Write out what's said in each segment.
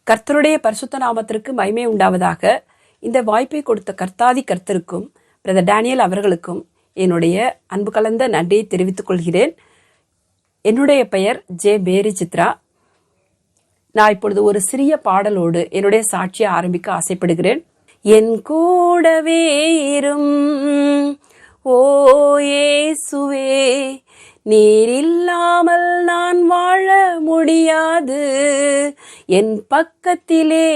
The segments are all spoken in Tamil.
கர்த்தருடைய பரிசுத்த நாமத்திற்கு மகிமை உண்டாவதாக. இந்த வாய்ப்பை கொடுத்த கர்த்தாதி கர்த்தருக்கும் பிரதர் டேனியல் அவர்களுக்கும் என்னுடைய அன்பு கலந்த நன்றியை தெரிவித்துக் கொள்கிறேன். என்னுடைய பெயர் ஜே மேரி சித்ரா. நான் இப்பொழுது ஒரு சிறிய பாடலோடு என்னுடைய சாட்சியை ஆரம்பிக்க ஆசைப்படுகிறேன். என் கூடவே இரும் ஓ இயேசுவே, நீர் இல்லாமல் நான் வாழ முடியாது. என் பக்கத்திலே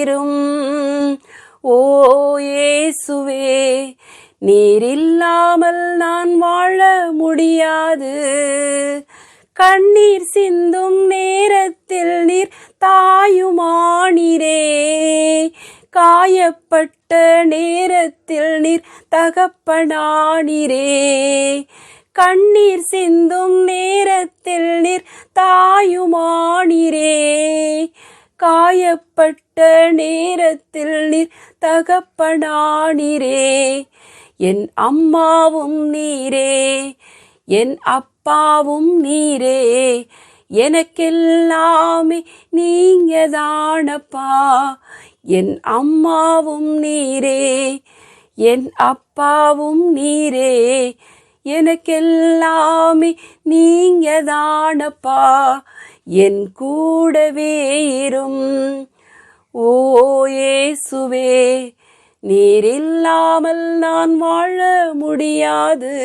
இரும் ஓ இயேசுவே, நீர் இல்லாமல் நான் வாழ முடியாது. கண்ணீர் சிந்தும் நேரத்தில் நீர் தாயுமானீரே, காயப்பட்ட நேரத்தில் நீர் தகப்பனானீரே. கண்ணீர் சிந்தும் நேரத்தில் நீர் தாயுமானீரே, காயப்பட்ட நேரத்தில் நீர் தகப்பனானீரே. என் அம்மாவும் நீரே, என் அப்பாவும் நீரே, எனக்கெல்லாமே நீங்க தானப்பா. என் அம்மாவும் நீரே, என் அப்பாவும் நீரே, எனக்கெல்லாமே நீங்க தானப்பா. என் கூடவே இரும் ஓ இயேசுவே, நீர் இல்லாமல் நான் வாழ முடியாது.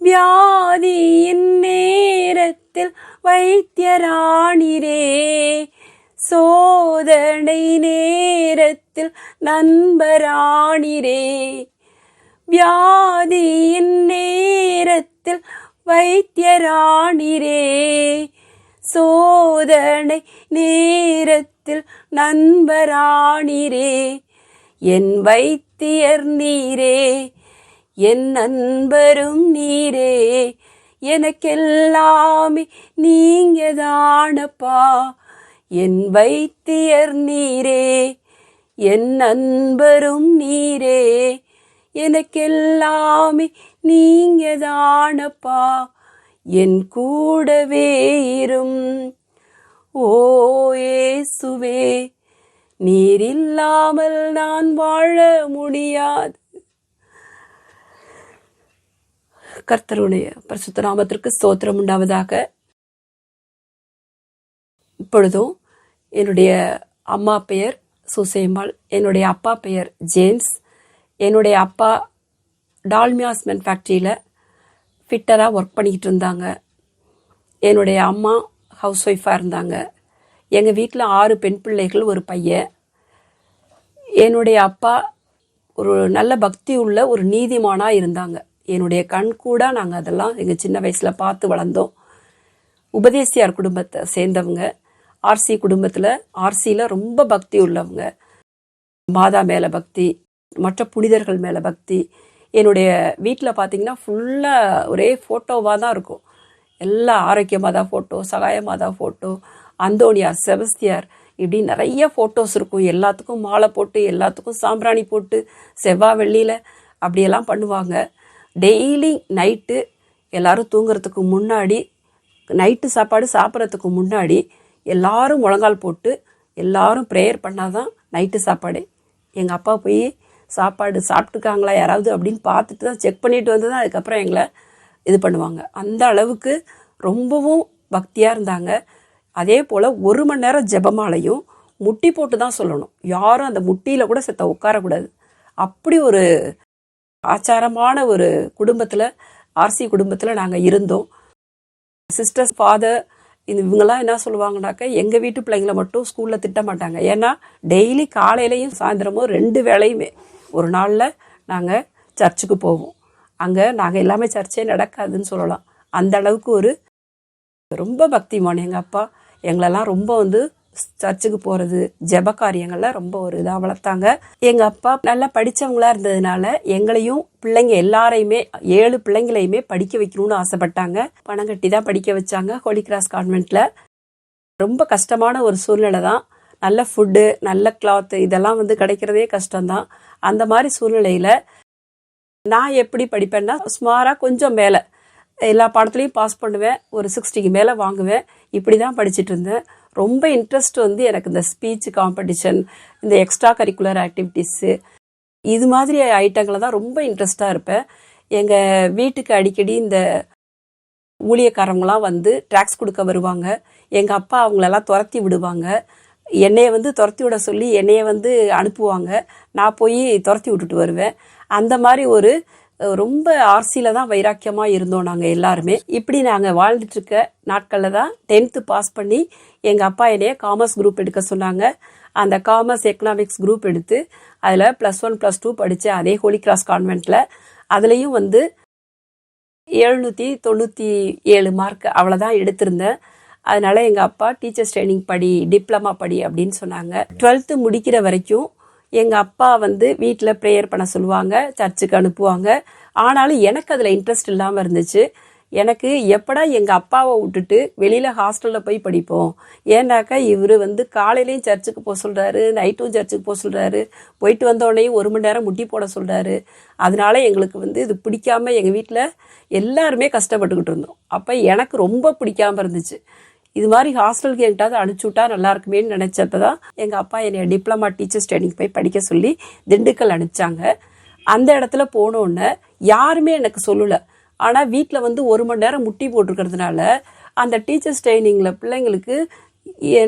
வியாதியின் நேரத்தில் வைத்தியரானீரே, சோதனை நேரத்தில் நண்பரானீரே. வியாதியின் நேரத்தில் வைத்தியரானீரே, சோதனை நேரத்தில் நண்பரானீரே. என் வைத்தியர் நீரே, என் நண்பரும் நீரே, எனக்கெல்லாமே நீங்க தானப்பா. என் வைத்தியர் நீரே, என் நண்பரும் நீரே, எனக்கெல்லாமே நீங்க தானப்பா. என் கூடவே இரும் ஓ இயேசுவே, நீர் இல்லாமல் நான் வாழ முடியாது. கர்த்தருடைய பரிசுத்த நாமத்திற்கு ஸ்தோத்திரம் உண்டாவதாக. இப்பொழுதும் என்னுடைய அம்மா பெயர் சுசேமாள், என்னுடைய அப்பா பெயர் ஜேம்ஸ். என்னுடைய அப்பா டால்மியாஸ் மேனுஃபேக்டரியில் ஃபிட்டராக ஒர்க் பண்ணிக்கிட்டு இருந்தாங்க. என்னுடைய அம்மா ஹவுஸ் ஒய்ஃபாக இருந்தாங்க. எங்கள் வீட்டில் 6 பெண் பிள்ளைகள், ஒரு பையன். என்னுடைய அப்பா ஒரு நல்ல பக்தி உள்ள ஒரு நீதிமானாக இருந்தாங்க. என்னுடைய கண் கூட நாங்கள் அதெல்லாம் எங்கள் சின்ன வயசில் பார்த்து வளர்ந்தோம். உபதேசியார் குடும்பத்தை சேர்ந்தவங்க. ஆர்சி குடும்பத்தில், ஆர்சியில் ரொம்ப பக்தி உள்ளவங்க. மாதா மேலே பக்தி, மற்ற புனிதர்கள் மேலே பக்தி. என்னுடைய வீட்டில் பார்த்தீங்கன்னா ஃபுல்லாக ஒரே ஃபோட்டோவாக தான் இருக்கும். எல்லா ஆரோக்கிய மாதா ஃபோட்டோ, சகாய மாதா ஃபோட்டோ, அந்தோணியார், செபஸ்தியார், இப்படி நிறைய ஃபோட்டோஸ் இருக்கும். எல்லாத்துக்கும் மாலை போட்டு, எல்லாத்துக்கும் சாம்பிராணி போட்டு, செவ்வாய் வெள்ளியில் அப்படியெல்லாம் பண்ணுவாங்க. டெய்லி நைட்டு எல்லோரும் தூங்குறதுக்கு முன்னாடி, நைட்டு சாப்பாடு சாப்பிட்றதுக்கு முன்னாடி எல்லாரும் முழங்கால் போட்டு எல்லாரும் ப்ரேயர் பண்ணாதான் நைட்டு சாப்பாடு. எங்கள் அப்பா போய் சாப்பாடு சாப்பிட்டுருக்காங்களா யாராவது அப்படின்னு பார்த்துட்டு தான், செக் பண்ணிட்டு வந்து தான் அதுக்கப்புறம் எங்களை இது பண்ணுவாங்க. அந்த அளவுக்கு ரொம்பவும் பக்தியாக இருந்தாங்க. அதே போல் 1 மணி நேரம் ஜெபமாலையும் முட்டி போட்டு தான் சொல்லணும். யாரும் அந்த முட்டியில் கூட செத்த உட்காரக்கூடாது. அப்படி ஒரு ஆச்சாரமான ஒரு குடும்பத்தில், ஆர்சி குடும்பத்தில் நாங்கள் இருந்தோம். சிஸ்டர்ஸ், ஃபாதர், இவங்கெல்லாம் என்ன சொல்லுவாங்கனாக்க, எங்கள் வீட்டு பிள்ளைங்களை மட்டும் ஸ்கூலில் திட்ட மாட்டாங்க. ஏன்னா டெய்லி காலையிலையும் சாயந்தரமும் 2 வேளையுமே ஒரு நாளில் நாங்கள் சர்ச்சுக்கு போவோம். அங்கே நாங்கள் எல்லாமே சர்ச்சே நடக்காதுன்னு சொல்லலாம். அந்த அளவுக்கு ஒரு ரொம்ப பக்திமான் எங்கள் அப்பா. எங்களெல்லாம் ரொம்ப சர்ச்சுக்கு போகிறது, ஜெப காரியங்கள்லாம் ரொம்ப ஒரு இதாக வளர்த்தாங்க. எங்கள் அப்பா நல்லா படித்தவங்களா இருந்ததுனால எங்களையும் பிள்ளைங்க எல்லாரையுமே 7 பிள்ளைங்களையுமே படிக்க வைக்கணும்னு ஆசைப்பட்டாங்க. பணம் கட்டி தான் படிக்க வச்சாங்க. ஹோலி கிராஸ் கான்வென்ட்டில். ரொம்ப கஷ்டமான ஒரு சூழ்நிலை தான். நல்ல ஃபுட்டு, நல்ல கிளாத்து, இதெல்லாம் கிடைக்கிறதே கஷ்டம்தான். அந்த மாதிரி சூழ்நிலையில் நான் எப்படி படிப்பேன்னா, சுமாராக கொஞ்சம் மேலே எல்லா பாடத்துலையும் பாஸ் பண்ணுவேன். ஒரு 60க்கு மேலே வாங்குவேன். இப்படி தான் படிச்சுட்டு இருந்தேன். ரொம்ப இன்ட்ரெஸ்ட் வந்து எனக்கு இந்த ஸ்பீச் காம்படிஷன், இந்த எக்ஸ்ட்ரா கரிக்குலர் ஆக்டிவிட்டீஸு, இது மாதிரி ஐட்டங்களை தான் ரொம்ப இன்ட்ரெஸ்டாக இருப்பேன். எங்கள் வீட்டுக்கு அடிக்கடி இந்த ஊழியக்காரங்களாம் வந்து ட்ராக்ஸ் கொடுக்க வருவாங்க. எங்கள் அப்பா அவங்களெல்லாம் துரத்தி விடுவாங்க. என்னைய வந்து துரத்தி விட சொல்லி என்னைய வந்து அனுப்புவாங்க. நான் போய் துரத்தி விட்டுட்டு வருவேன். அந்த மாதிரி ஒரு ரொம்ப ஆர்சியில் தான் வைராக்கியமாக இருந்தோம் நாங்கள் எல்லாருமே. இப்படி நாங்கள் வாழ்ந்துட்டு இருக்க நாட்களில் தான் 10th பாஸ் பண்ணி எங்கள் அப்பா என்னைய காமர்ஸ் குரூப் எடுக்க சொன்னாங்க. அந்த காமர்ஸ் எக்கனாமிக்ஸ் குரூப் எடுத்து அதில் +1 +2 படித்தேன். அதே ஹோலி கிராஸ் கான்வென்ட்டில். அதுலேயும் வந்து 797 மார்க் அவ்வளோதான் எடுத்திருந்தேன். அதனால எங்கள் அப்பா டீச்சர்ஸ் ட்ரைனிங் படி, டிப்ளமா படி அப்படின்னு சொன்னாங்க. 12th முடிக்கிற வரைக்கும் எங்கள் அப்பா வந்து வீட்டில் ப்ரேயர் பண்ண சொல்லுவாங்க, சர்ச்சுக்கு அனுப்புவாங்க. ஆனாலும் எனக்கு அதில் இன்ட்ரெஸ்ட் இல்லாமல் இருந்துச்சு. எனக்கு எப்படா எங்கள் அப்பாவை விட்டுட்டு வெளியில் ஹாஸ்டலில் போய் படிப்போம், ஏன்னாக்கா இவர் வந்து காலையிலையும் சர்ச்சுக்கு போக சொல்கிறாரு, நைட்டும் சர்ச்சுக்கு போக சொல்கிறாரு, போயிட்டு வந்தோடனேயும் 1 மணி நேரம் முட்டி போட சொல்கிறாரு. அதனால எங்களுக்கு வந்து இது பிடிக்காம எங்கள் வீட்டில் எல்லாருமே கஷ்டப்பட்டுக்கிட்டு இருந்தோம். அப்போ எனக்கு ரொம்ப பிடிக்காமல் இருந்துச்சு. இது மாதிரி ஹாஸ்டலுக்கு என்கிட்ட அனுப்பிச்சி விட்டா நல்லா இருக்குமேன்னு நினச்சப்ப தான் எங்கள் அப்பா என்னை டிப்ளமா டீச்சர்ஸ் ட்ரைனிங் போய் படிக்க சொல்லி திண்டுக்கல் அனுப்பிச்சாங்க. அந்த இடத்துல போனோன்னே யாருமே எனக்கு சொல்லலை. ஆனால் வீட்டில் வந்து 1 மணி நேரம் முட்டி போட்டிருக்கிறதுனால அந்த டீச்சர்ஸ் ட்ரைனிங்கில் பிள்ளைங்களுக்கு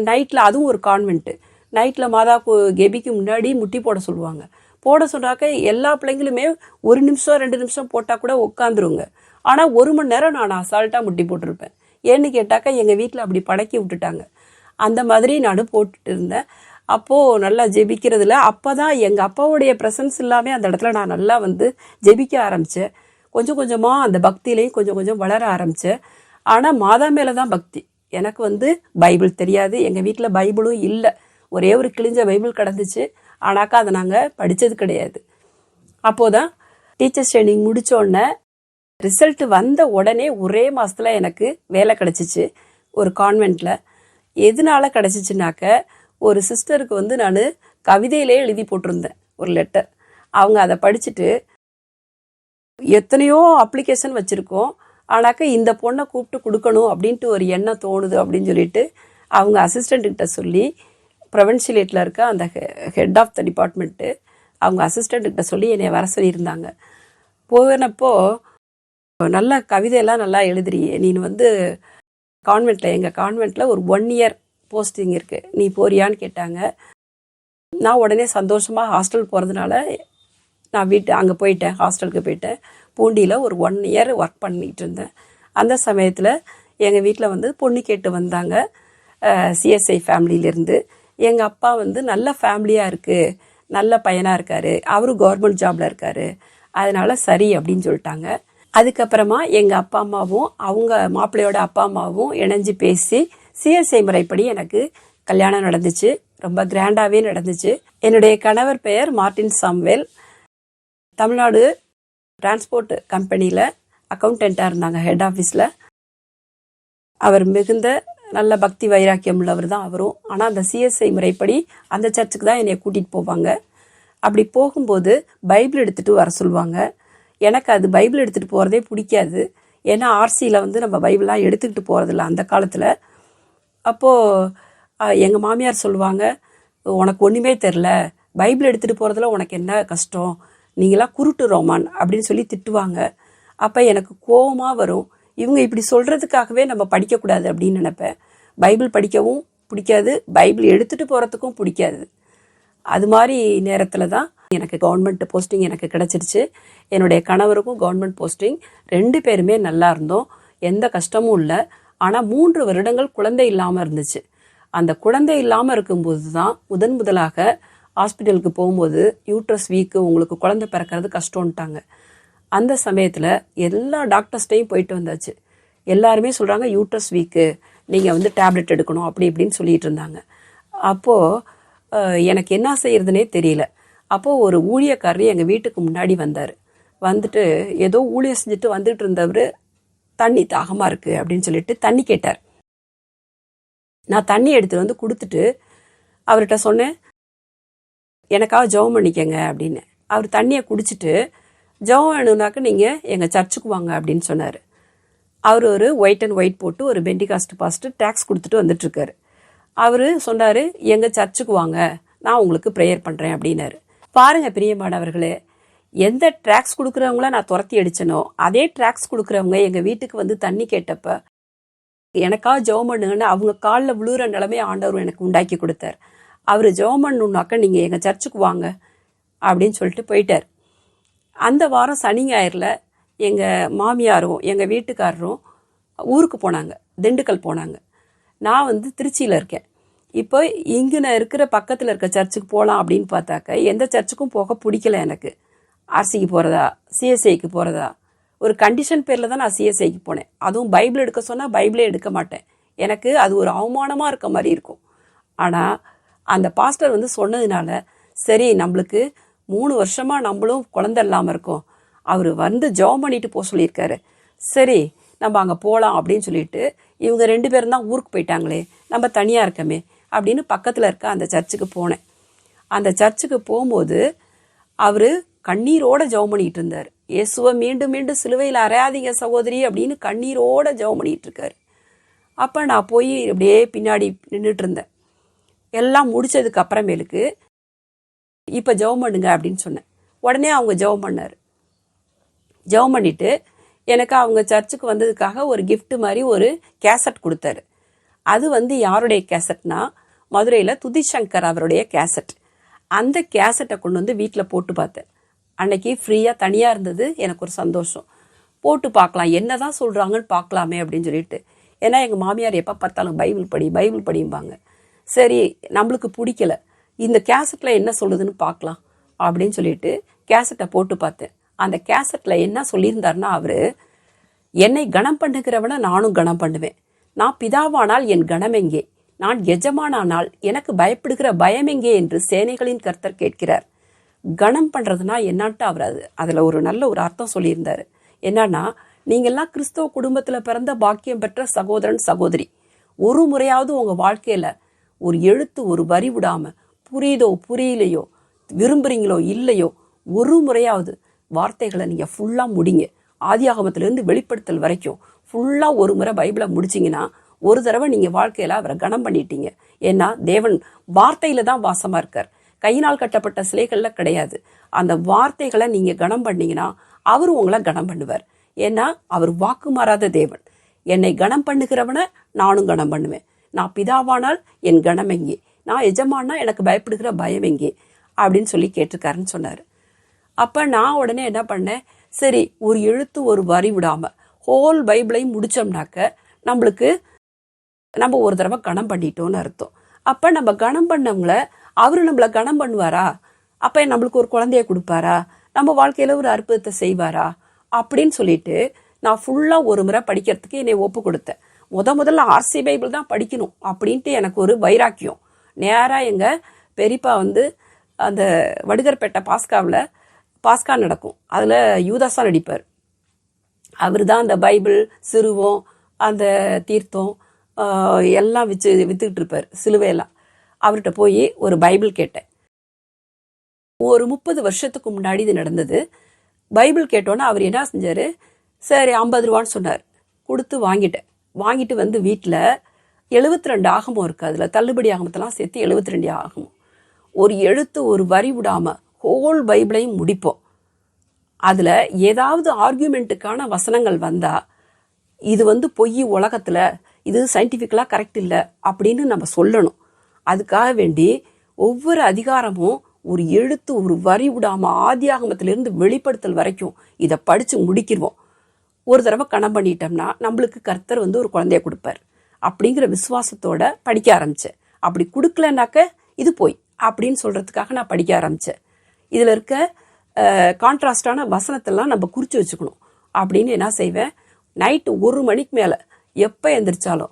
நைட்டில், அதுவும் ஒரு கான்வென்ட்டு, நைட்டில் மாதா கெபிக்கு முன்னாடி முட்டி போட சொல்லுவாங்க. போட சொன்னாக்க எல்லா பிள்ளைங்களுமே 1 நிமிஷம் 2 நிமிஷம் போட்டால் கூட உட்காந்துருங்க. ஆனால் 1 மணி நேரம் நான் அசால்ட்டாக முட்டி போட்டிருப்பேன். ஏன்னு கேட்டாக்கா எங்கள் வீட்டில் அப்படி பழக்கி விட்டுட்டாங்க. அந்த மாதிரி நான் போட்டுட்டு இருந்தேன். அப்போது நல்லா ஜெபிக்கிறதுல அப்போ தான் எங்கள் அப்பாவுடைய ப்ரெசன்ஸ் இல்லாமல் அந்த இடத்துல நான் நல்லா வந்து ஜெபிக்க ஆரம்பித்தேன். கொஞ்சம் கொஞ்சமாக அந்த பக்தியிலையும் கொஞ்சம் கொஞ்சம் வளர ஆரம்பித்தேன். ஆனால் மாதா மேலே தான் பக்தி. எனக்கு வந்து பைபிள் தெரியாது, எங்கள் வீட்டில் பைபிளும் இல்லை. ஒரே ஒரு கிழிஞ்ச பைபிள் கிடந்துச்சு. ஆனாக்கா அதை நாங்கள் படித்தது கிடையாது. அப்போது தான் டீச்சர்ஸ் ட்ரைனிங் முடித்தோடனே ரிசல்ட் வந்த உடனே ஒரே மாதத்தில் எனக்கு வேலை கிடச்சிச்சு ஒரு கான்வென்ட்டில். எதனால கிடச்சிச்சுனாக்க, ஒரு சிஸ்டருக்கு வந்து நான் கவிதையிலே எழுதி போட்டிருந்தேன் ஒரு லெட்டர். அவங்க அதை படிச்சுட்டு எத்தனையோ அப்ளிகேஷன் வச்சுருக்கோம், ஆனாக்கா இந்த பொண்ணை கூப்பிட்டு கொடுக்கணும் அப்படின்ட்டு ஒரு எண்ணம் தோணுது அப்படின்னு சொல்லிட்டு அவங்க அசிஸ்டண்ட்டுக்கிட்ட சொல்லி, ப்ரொவின்சியலேட்டில் இருக்க அந்த ஹெட் ஆஃப் த டிபார்ட்மெண்ட்டு அவங்க அசிஸ்டண்ட்டுக்கிட்ட சொல்லி என்னை வர சொல்லியிருந்தாங்க. போனப்போ நல்லா கவிதையெல்லாம் நல்லா எழுதுறியே, நீ வந்து கான்வென்ட்டில், எங்கள் கான்வென்ட்டில் ஒரு 1 இயர் போஸ்டிங் இருக்குது, நீ போறியான்னு கேட்டாங்க. நான் உடனே சந்தோஷமாக ஹாஸ்டல் போகிறதுனால நான் அங்கே போயிட்டேன், ஹாஸ்டலுக்கு போயிட்டேன். பூண்டியில் ஒரு 1 இயர் ஒர்க் பண்ணிகிட்டு இருந்தேன். அந்த சமயத்தில் எங்கள் வீட்டில் வந்து பொண்ணு கேட்டு வந்தாங்க சிஎஸ்ஐ ஃபேமிலியிலேருந்து. எங்கள் அப்பா வந்து நல்ல ஃபேமிலியாக இருக்குது, நல்ல பையனாக இருக்கார், அவரும் கவர்மெண்ட் ஜாபில் இருக்கார், அதனால் சரி அப்படின்னு சொல்லிட்டாங்க. அதுக்கப்புறமா எங்கள் அப்பா அம்மாவும் அவங்க மாப்பிள்ளையோட அப்பா அம்மாவும் இணைஞ்சு பேசி சிஎஸ்ஐ முறைப்படி எனக்கு கல்யாணம் நடந்துச்சு. ரொம்ப கிராண்டாகவே நடந்துச்சு. என்னுடைய கணவர் பெயர் மார்ட்டின் சாம்வேல். தமிழ்நாடு டிரான்ஸ்போர்ட் கம்பெனியில் அக்கௌண்டண்ட்டாக இருந்தாங்க, ஹெட் ஆஃபீஸில். அவர் மிகுந்த நல்ல பக்தி வைராக்கியம் உள்ளவர் தான் அவரும். ஆனால் அந்த சிஎஸ்ஐ முறைப்படி அந்த சர்ச்சுக்கு தான் என்னை கூட்டிகிட்டு போவாங்க. அப்படி போகும்போது பைபிள் எடுத்துகிட்டு வர சொல்லுவாங்க. எனக்கு அது பைபிள் எடுத்துகிட்டு போகிறதே பிடிக்காது. ஏன்னா ஆர்சியில் வந்து நம்ம பைபிள்லாம் எடுத்துக்கிட்டு போகிறதில்ல அந்த காலத்தில். அப்போது எங்கள் மாமியார் சொல்லுவாங்க, உனக்கு ஒன்றுமே தெரில, பைபிள் எடுத்துகிட்டு போகிறதுல உனக்கு என்ன கஷ்டம், நீங்களாம் குருட்டு ரோமான் அப்படின்னு சொல்லி திட்டுவாங்க. அப்போ எனக்கு கோபமாக வரும். இவங்க இப்படி சொல்கிறதுக்காகவே நம்ம படிக்கக்கூடாது அப்படின்னு நினைப்பேன். பைபிள் படிக்கவும் பிடிக்காது, பைபிள் எடுத்துகிட்டு போகிறதுக்கும் பிடிக்காது. அது மாதிரி நேரத்தில் தான் எனக்கு கவர்மெண்ட் போஸ்டிங் எனக்கு கிடச்சிருச்சு. என்னுடைய கணவருக்கும் கவர்மெண்ட் போஸ்டிங். 2 பேருமே நல்லா இருந்தோம், எந்த கஷ்டமும் இல்லை. ஆனால் 3 வருடங்கள் குழந்தை இல்லாமல் இருந்துச்சு. அந்த குழந்தை இல்லாமல் இருக்கும்போது தான் முதலாக ஹாஸ்பிட்டலுக்கு போகும்போது யூட்ரஸ் வீக்கு, உங்களுக்கு குழந்தை பிறக்கிறது கஷ்டம்ட்டாங்க. அந்த சமயத்தில் எல்லா டாக்டர்ஸ்டையும் போயிட்டு வந்தாச்சு. எல்லாருமே சொல்கிறாங்க யூட்ரஸ் வீக்கு, நீங்கள் வந்து டேப்லெட் எடுக்கணும் அப்படி இப்படின்னு சொல்லிட்டு இருந்தாங்க. அப்போது எனக்கு என்ன செய்யறதுனே தெரியல. அப்போது ஒரு ஊழியக்காரர் எங்கள் வீட்டுக்கு முன்னாடி வந்தார். வந்துட்டு ஏதோ ஊழியம் செஞ்சுட்டு வந்துட்டு இருந்தவர், தண்ணி தாகமாக இருக்குது அப்படின்னு சொல்லிட்டு தண்ணி கேட்டார். நான் தண்ணி எடுத்துகிட்டு வந்து கொடுத்துட்டு அவர்கிட்ட சொன்னேன், எனக்காக ஜெபம் பண்ணிக்கங்க அப்படின்னு. அவர் தண்ணியை குடிச்சிட்டு, ஜெபம் வேணும்னாக்க நீங்கள் எங்கள் சர்ச்சுக்கு வாங்க அப்படின்னு சொன்னார். அவர் ஒரு ஒயிட் அண்ட் ஒயிட் போட்டு ஒரு பெண்டிகாஸ்ட் பாஸ்ட்டு டேக்ஸ் கொடுத்துட்டு வந்துட்டுருக்காரு. அவர் சொன்னார், எங்கள் சர்ச்சுக்கு வாங்க, நான் உங்களுக்கு ப்ரேயர் பண்ணுறேன் அப்படின்னாரு. பாருங்கள் பிரியமானவர்களே, எந்த ட்ராக்ஸ் கொடுக்குறவங்கள நான் துரத்தி அடிச்சனோ அதே ட்ராக்ஸ் கொடுக்குறவங்க எங்கள் வீட்டுக்கு வந்து தண்ணி கேட்டப்ப எனக்காக ஜெபம் பண்ணுங்கன்னு அவங்க காலில் விழுகிற நிலைமை ஆண்டவர் எனக்கு உண்டாக்கி கொடுத்தார். அவர் ஜெபம் பண்ணணுன்னாக்க நீங்கள் எங்கள் சர்ச்சுக்கு வாங்க அப்படின்னு சொல்லிட்டு போயிட்டார். அந்த வாரம் சனி ஞாயிறில் எங்கள் மாமியாரும் எங்கள் வீட்டுக்காரரும் ஊருக்கு போனாங்க, திண்டுக்கல் போனாங்க. நான் வந்து திருச்சியில் இருக்கேன். இப்போ இங்கே நான் இருக்கிற பக்கத்தில் இருக்க சர்ச்சுக்கு போகலாம் அப்படின்னு பார்த்தாக்க எந்த சர்ச்சுக்கும் போக பிடிக்கல எனக்கு. ஆர்சிக்கு போகிறதா, சிஎஸ்ஐக்கு போகிறதா, ஒரு கண்டிஷன் பேரில் தான் நான் சிஎஸ்ஐக்கு போனேன். அதுவும் பைபிள் எடுக்க சொன்னால் பைபிளே எடுக்க மாட்டேன். எனக்கு அது ஒரு அவமானமாக இருக்க மாதிரி இருக்கும். ஆனால் அந்த பாஸ்டர் வந்து சொன்னதுனால சரி, நம்மளுக்கு 3 வருஷமாக நம்மளும் குழந்தை இல்லாமல் இருக்கோம், அவர் வந்து ஜெபம் பண்ணிட்டு போக சொல்லியிருக்காரு, சரி நம்ம அங்கே போகலாம் அப்படின்னு சொல்லிட்டு இவங்க 2 பேரும் தான் ஊருக்கு போயிட்டாங்களே, நம்ம தனியாக இருக்கமே அப்படின்னு பக்கத்தில் இருக்க அந்த சர்ச்சுக்கு போனேன். அந்த சர்ச்சுக்கு போகும்போது அவர் கண்ணீரோட ஜெபம் பண்ணிட்டு இருந்தார். இயேசுவை மீண்டும் மீண்டும் சிலுவையில் அறையாதீங்க சகோதரி அப்படின்னு கண்ணீரோட ஜெபம் பண்ணிட்டு இருக்காரு. அப்போ நான் போய் அப்படியே பின்னாடி நின்றுட்டு இருந்தேன். எல்லாம் முடிச்சதுக்கு அப்புறமேலுக்கு இப்போ ஜெபம் பண்ணுங்க அப்படின்னு சொன்னேன். உடனே அவங்க ஜெபம் பண்ணார். ஜெபம் பண்ணிட்டு எனக்கு அவங்க சர்ச்சுக்கு வந்ததுக்காக ஒரு gift மாதிரி ஒரு கேசட் கொடுத்தாரு. அது வந்து யாருடைய கேசட்னா, மதுரையில் துதிசங்கர் அவருடைய கேசட். அந்த கேசட்டை கொண்டு வந்து வீட்டில் போட்டு பார்த்தேன். அன்னைக்கு ஃப்ரீயாக தனியாக இருந்தது, எனக்கு ஒரு சந்தோஷம். போட்டு பார்க்கலாம், என்ன தான் சொல்கிறாங்கன்னு பார்க்கலாமே அப்படின்னு சொல்லிட்டு. ஏன்னா எங்கள் மாமியார் எப்போ பார்த்தாலும் பைபிள் படிம்பாங்க. சரி, நம்மளுக்கு பிடிக்கல, இந்த கேசட்டில் என்ன சொல்லுதுன்னு பார்க்கலாம் அப்படின்னு சொல்லிட்டு கேசட்டை போட்டு பார்த்தேன். அந்த கேசட்டில் என்ன சொல்லியிருந்தாருன்னா, அவர் என்னை கனம் பண்ணுகிறவனை நானும் கனம் பண்ணுவேன், நான் பிதாவானால் என் கனம் எங்கே, நான் எஜமானானால் எனக்கு பயப்படுகிற பயம் எங்கே என்று சேனைகளின் கர்த்தர் கேட்கிறார். கனம் பண்ணுறதுனா என்னான்ட்டு அவர் அதில் ஒரு நல்ல ஒரு அர்த்தம் சொல்லியிருந்தார். என்னன்னா, நீங்கள்லாம் கிறிஸ்தவ குடும்பத்தில் பிறந்த பாக்கியம் பெற்ற சகோதரன் சகோதரி, ஒரு முறையாவது உங்கள் வாழ்க்கையில் ஒரு எழுத்து ஒரு வரி விடாமல், புரியுதோ புரியலையோ, விரும்புகிறீங்களோ இல்லையோ, ஒரு முறையாவது வார்த்தைகளை நீங்கள் ஃபுல்லாக முடிங்க. ஆதியாகமத்திலேருந்து வெளிப்படுத்தல் வரைக்கும் ஃபுல்லாக ஒரு முறை பைபிளை முடிச்சிங்கன்னா ஒரு தடவை நீங்கள் வாழ்க்கையில் அவரை கனம் பண்ணிட்டீங்க. ஏன்னா தேவன் வார்த்தையில் தான் வாசமாக இருக்கார், கையினால் கட்டப்பட்ட சிலைகளில் கிடையாது. அந்த வார்த்தைகளை நீங்கள் கனம் பண்ணீங்கன்னா அவர் உங்களை கனம் பண்ணுவார். ஏன்னா அவர் வாக்கு மாறாத தேவன். என்னை கனம் பண்ணுகிறவனை நானும் கனம் பண்ணுவேன், நான் பிதாவானால் என் கனம் எங்கே, நான் எஜமானா எனக்கு பயப்படுகிற பயம் எங்கே அப்படின்னு சொல்லி கேட்டிருக்காருன்னு சொன்னார். அப்போ நான் உடனே என்ன பண்ணேன், சரி ஒரு எழுத்து ஒரு வரி விடாமல் ஹோல் பைபிளையும் முடித்தோம்னாக்க நம்மளுக்கு நம்ம ஒரு தடவை கனம் பண்ணிட்டோன்னு அர்த்தம். அப்போ நம்ம கனம் பண்ணவங்கள அவரு நம்மளை கனம் பண்ணுவாரா, அப்போ நம்மளுக்கு ஒரு குழந்தைய கொடுப்பாரா, நம்ம வாழ்க்கையில் ஒரு அற்புதத்தை செய்வாரா அப்படின்னு சொல்லிட்டு நான் ஃபுல்லாக ஒரு முறை படிக்கிறதுக்கு என்னை ஒப்பு கொடுத்தேன். முதல்ல ஆர்சி பைபிள் தான் படிக்கணும் அப்படின்ட்டு எனக்கு ஒரு வைராக்கியம். நேராக எங்கள் பெரியப்பா வந்து அந்த வடுகர்பேட்டை பாஸ்கா நடக்கும், அதில் யூதாஸா நடிப்பார். அவர் தான் அந்த பைபிள், சிறுவம், அந்த தீர்த்தம் எல்லாம் வித்துக்கிட்டு இருப்பார், சிலுவையெல்லாம். அவர்கிட்ட போய் ஒரு பைபிள் கேட்டேன். ஒரு 30 வருஷத்துக்கு முன்னாடி இது நடந்தது. பைபிள் கேட்டோன்னே அவர் என்ன செஞ்சார், சரி 50 ரூபான்னு சொன்னார். கொடுத்து வாங்கிட்டு வந்து வீட்டில் 72 ஆகமும் இருக்குது, அதில் தள்ளுபடி ஆகமத்தெல்லாம் சேர்த்து 72 ஆகமும். ஒரு எழுத்து ஒரு வரி விடாமல் ஹோல் பைபிளையும் முடிப்போம். அதில் ஏதாவது ஆர்கியூமெண்ட்டுக்கான வசனங்கள் வந்தால் இது வந்து பொய், உலகத்தில் இது சயின்டிஃபிக்கலாக கரெக்ட் இல்லை அப்படின்னு நம்ம சொல்லணும். அதுக்காக வேண்டி ஒவ்வொரு அதிகாரமும் ஒரு எழுத்து ஒரு வரி விடாமல் ஆதியாகமத்திலிருந்து வெளிப்படுத்தல் வரைக்கும் இதை படித்து முடிக்கிடுவோம். ஒரு தடவை கணம் பண்ணிட்டோம்னா நம்மளுக்கு கர்த்தர் வந்து ஒரு குழந்தைய கொடுப்பார் அப்படிங்கிற விசுவாசத்தோட படிக்க ஆரம்பித்தேன். அப்படி கொடுக்கலனாக்க இது போய் அப்படின்னு சொல்கிறதுக்காக நான் படிக்க ஆரம்பித்தேன். இதில் இருக்க கான்ட்ராஸ்டான வசனத்தெல்லாம் நம்ம குறித்து வச்சுக்கணும் அப்படின்னு என்ன செய்வேன், நைட்டு 1 மணிக்கு மேலே எப்போ எந்திரிச்சாலும்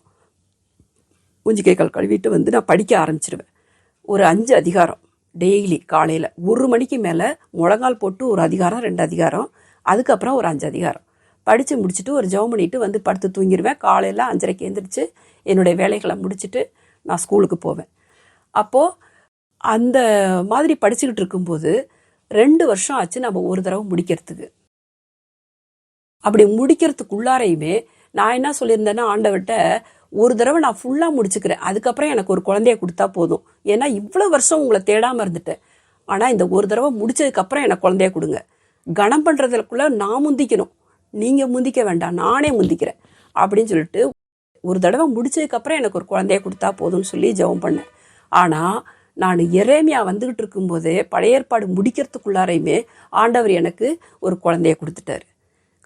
மூஞ்சி கைக்கால் கழுவிட்டு வந்து நான் படிக்க ஆரம்பிச்சிடுவேன். ஒரு 5 அதிகாரம் டெய்லி காலையில் 1 மணிக்கு மேலே முழங்கால் போட்டு ஒரு அதிகாரம் 2 அதிகாரம், அதுக்கப்புறம் ஒரு 5 அதிகாரம் படித்து முடிச்சுட்டு ஒரு ஜெபம் பண்ணிட்டு வந்து படுத்து தூங்கிடுவேன். காலையில் 5:30க்கு எழுந்திரிச்சு என்னுடைய வேலைகளை முடிச்சுட்டு நான் ஸ்கூலுக்கு போவேன். அப்போது அந்த மாதிரி படிச்சுக்கிட்டு இருக்கும்போது 2 வருஷம் ஆச்சு நம்ம ஒரு தடவை முடிக்கிறதுக்கு. அப்படி முடிக்கிறதுக்குள்ளாரையுமே நான் என்ன சொல்லியிருந்தேன்னா, ஆண்டவர்கிட்ட ஒரு தடவை நான் ஃபுல்லாக முடிச்சுக்கிறேன், அதுக்கப்புறம் எனக்கு ஒரு குழந்தைய கொடுத்தா போதும். ஏன்னா இவ்வளோ வருஷம் உங்களை தேடாமல் இருந்துட்டேன். ஆனால் இந்த ஒரு தடவை முடிச்சதுக்கப்புறம் எனக்கு குழந்தைய கொடுங்க. கணம் பண்ணுறதுக்குள்ளே நான் முந்திக்கணும், நீங்கள் முந்திக்க வேண்டாம், நானே முந்திக்கிறேன் அப்படின்னு சொல்லிட்டு ஒரு தடவை முடிச்சதுக்கப்புறம் எனக்கு ஒரு குழந்தைய கொடுத்தா போதும்னு சொல்லி ஜெபம் பண்ணேன். ஆனால் நான் எரேமியா வந்துக்கிட்டு இருக்கும்போதே பழைய ஏற்பாடு முடிக்கிறதுக்குள்ளாரையுமே ஆண்டவர் எனக்கு ஒரு குழந்தைய கொடுத்துட்டாரு.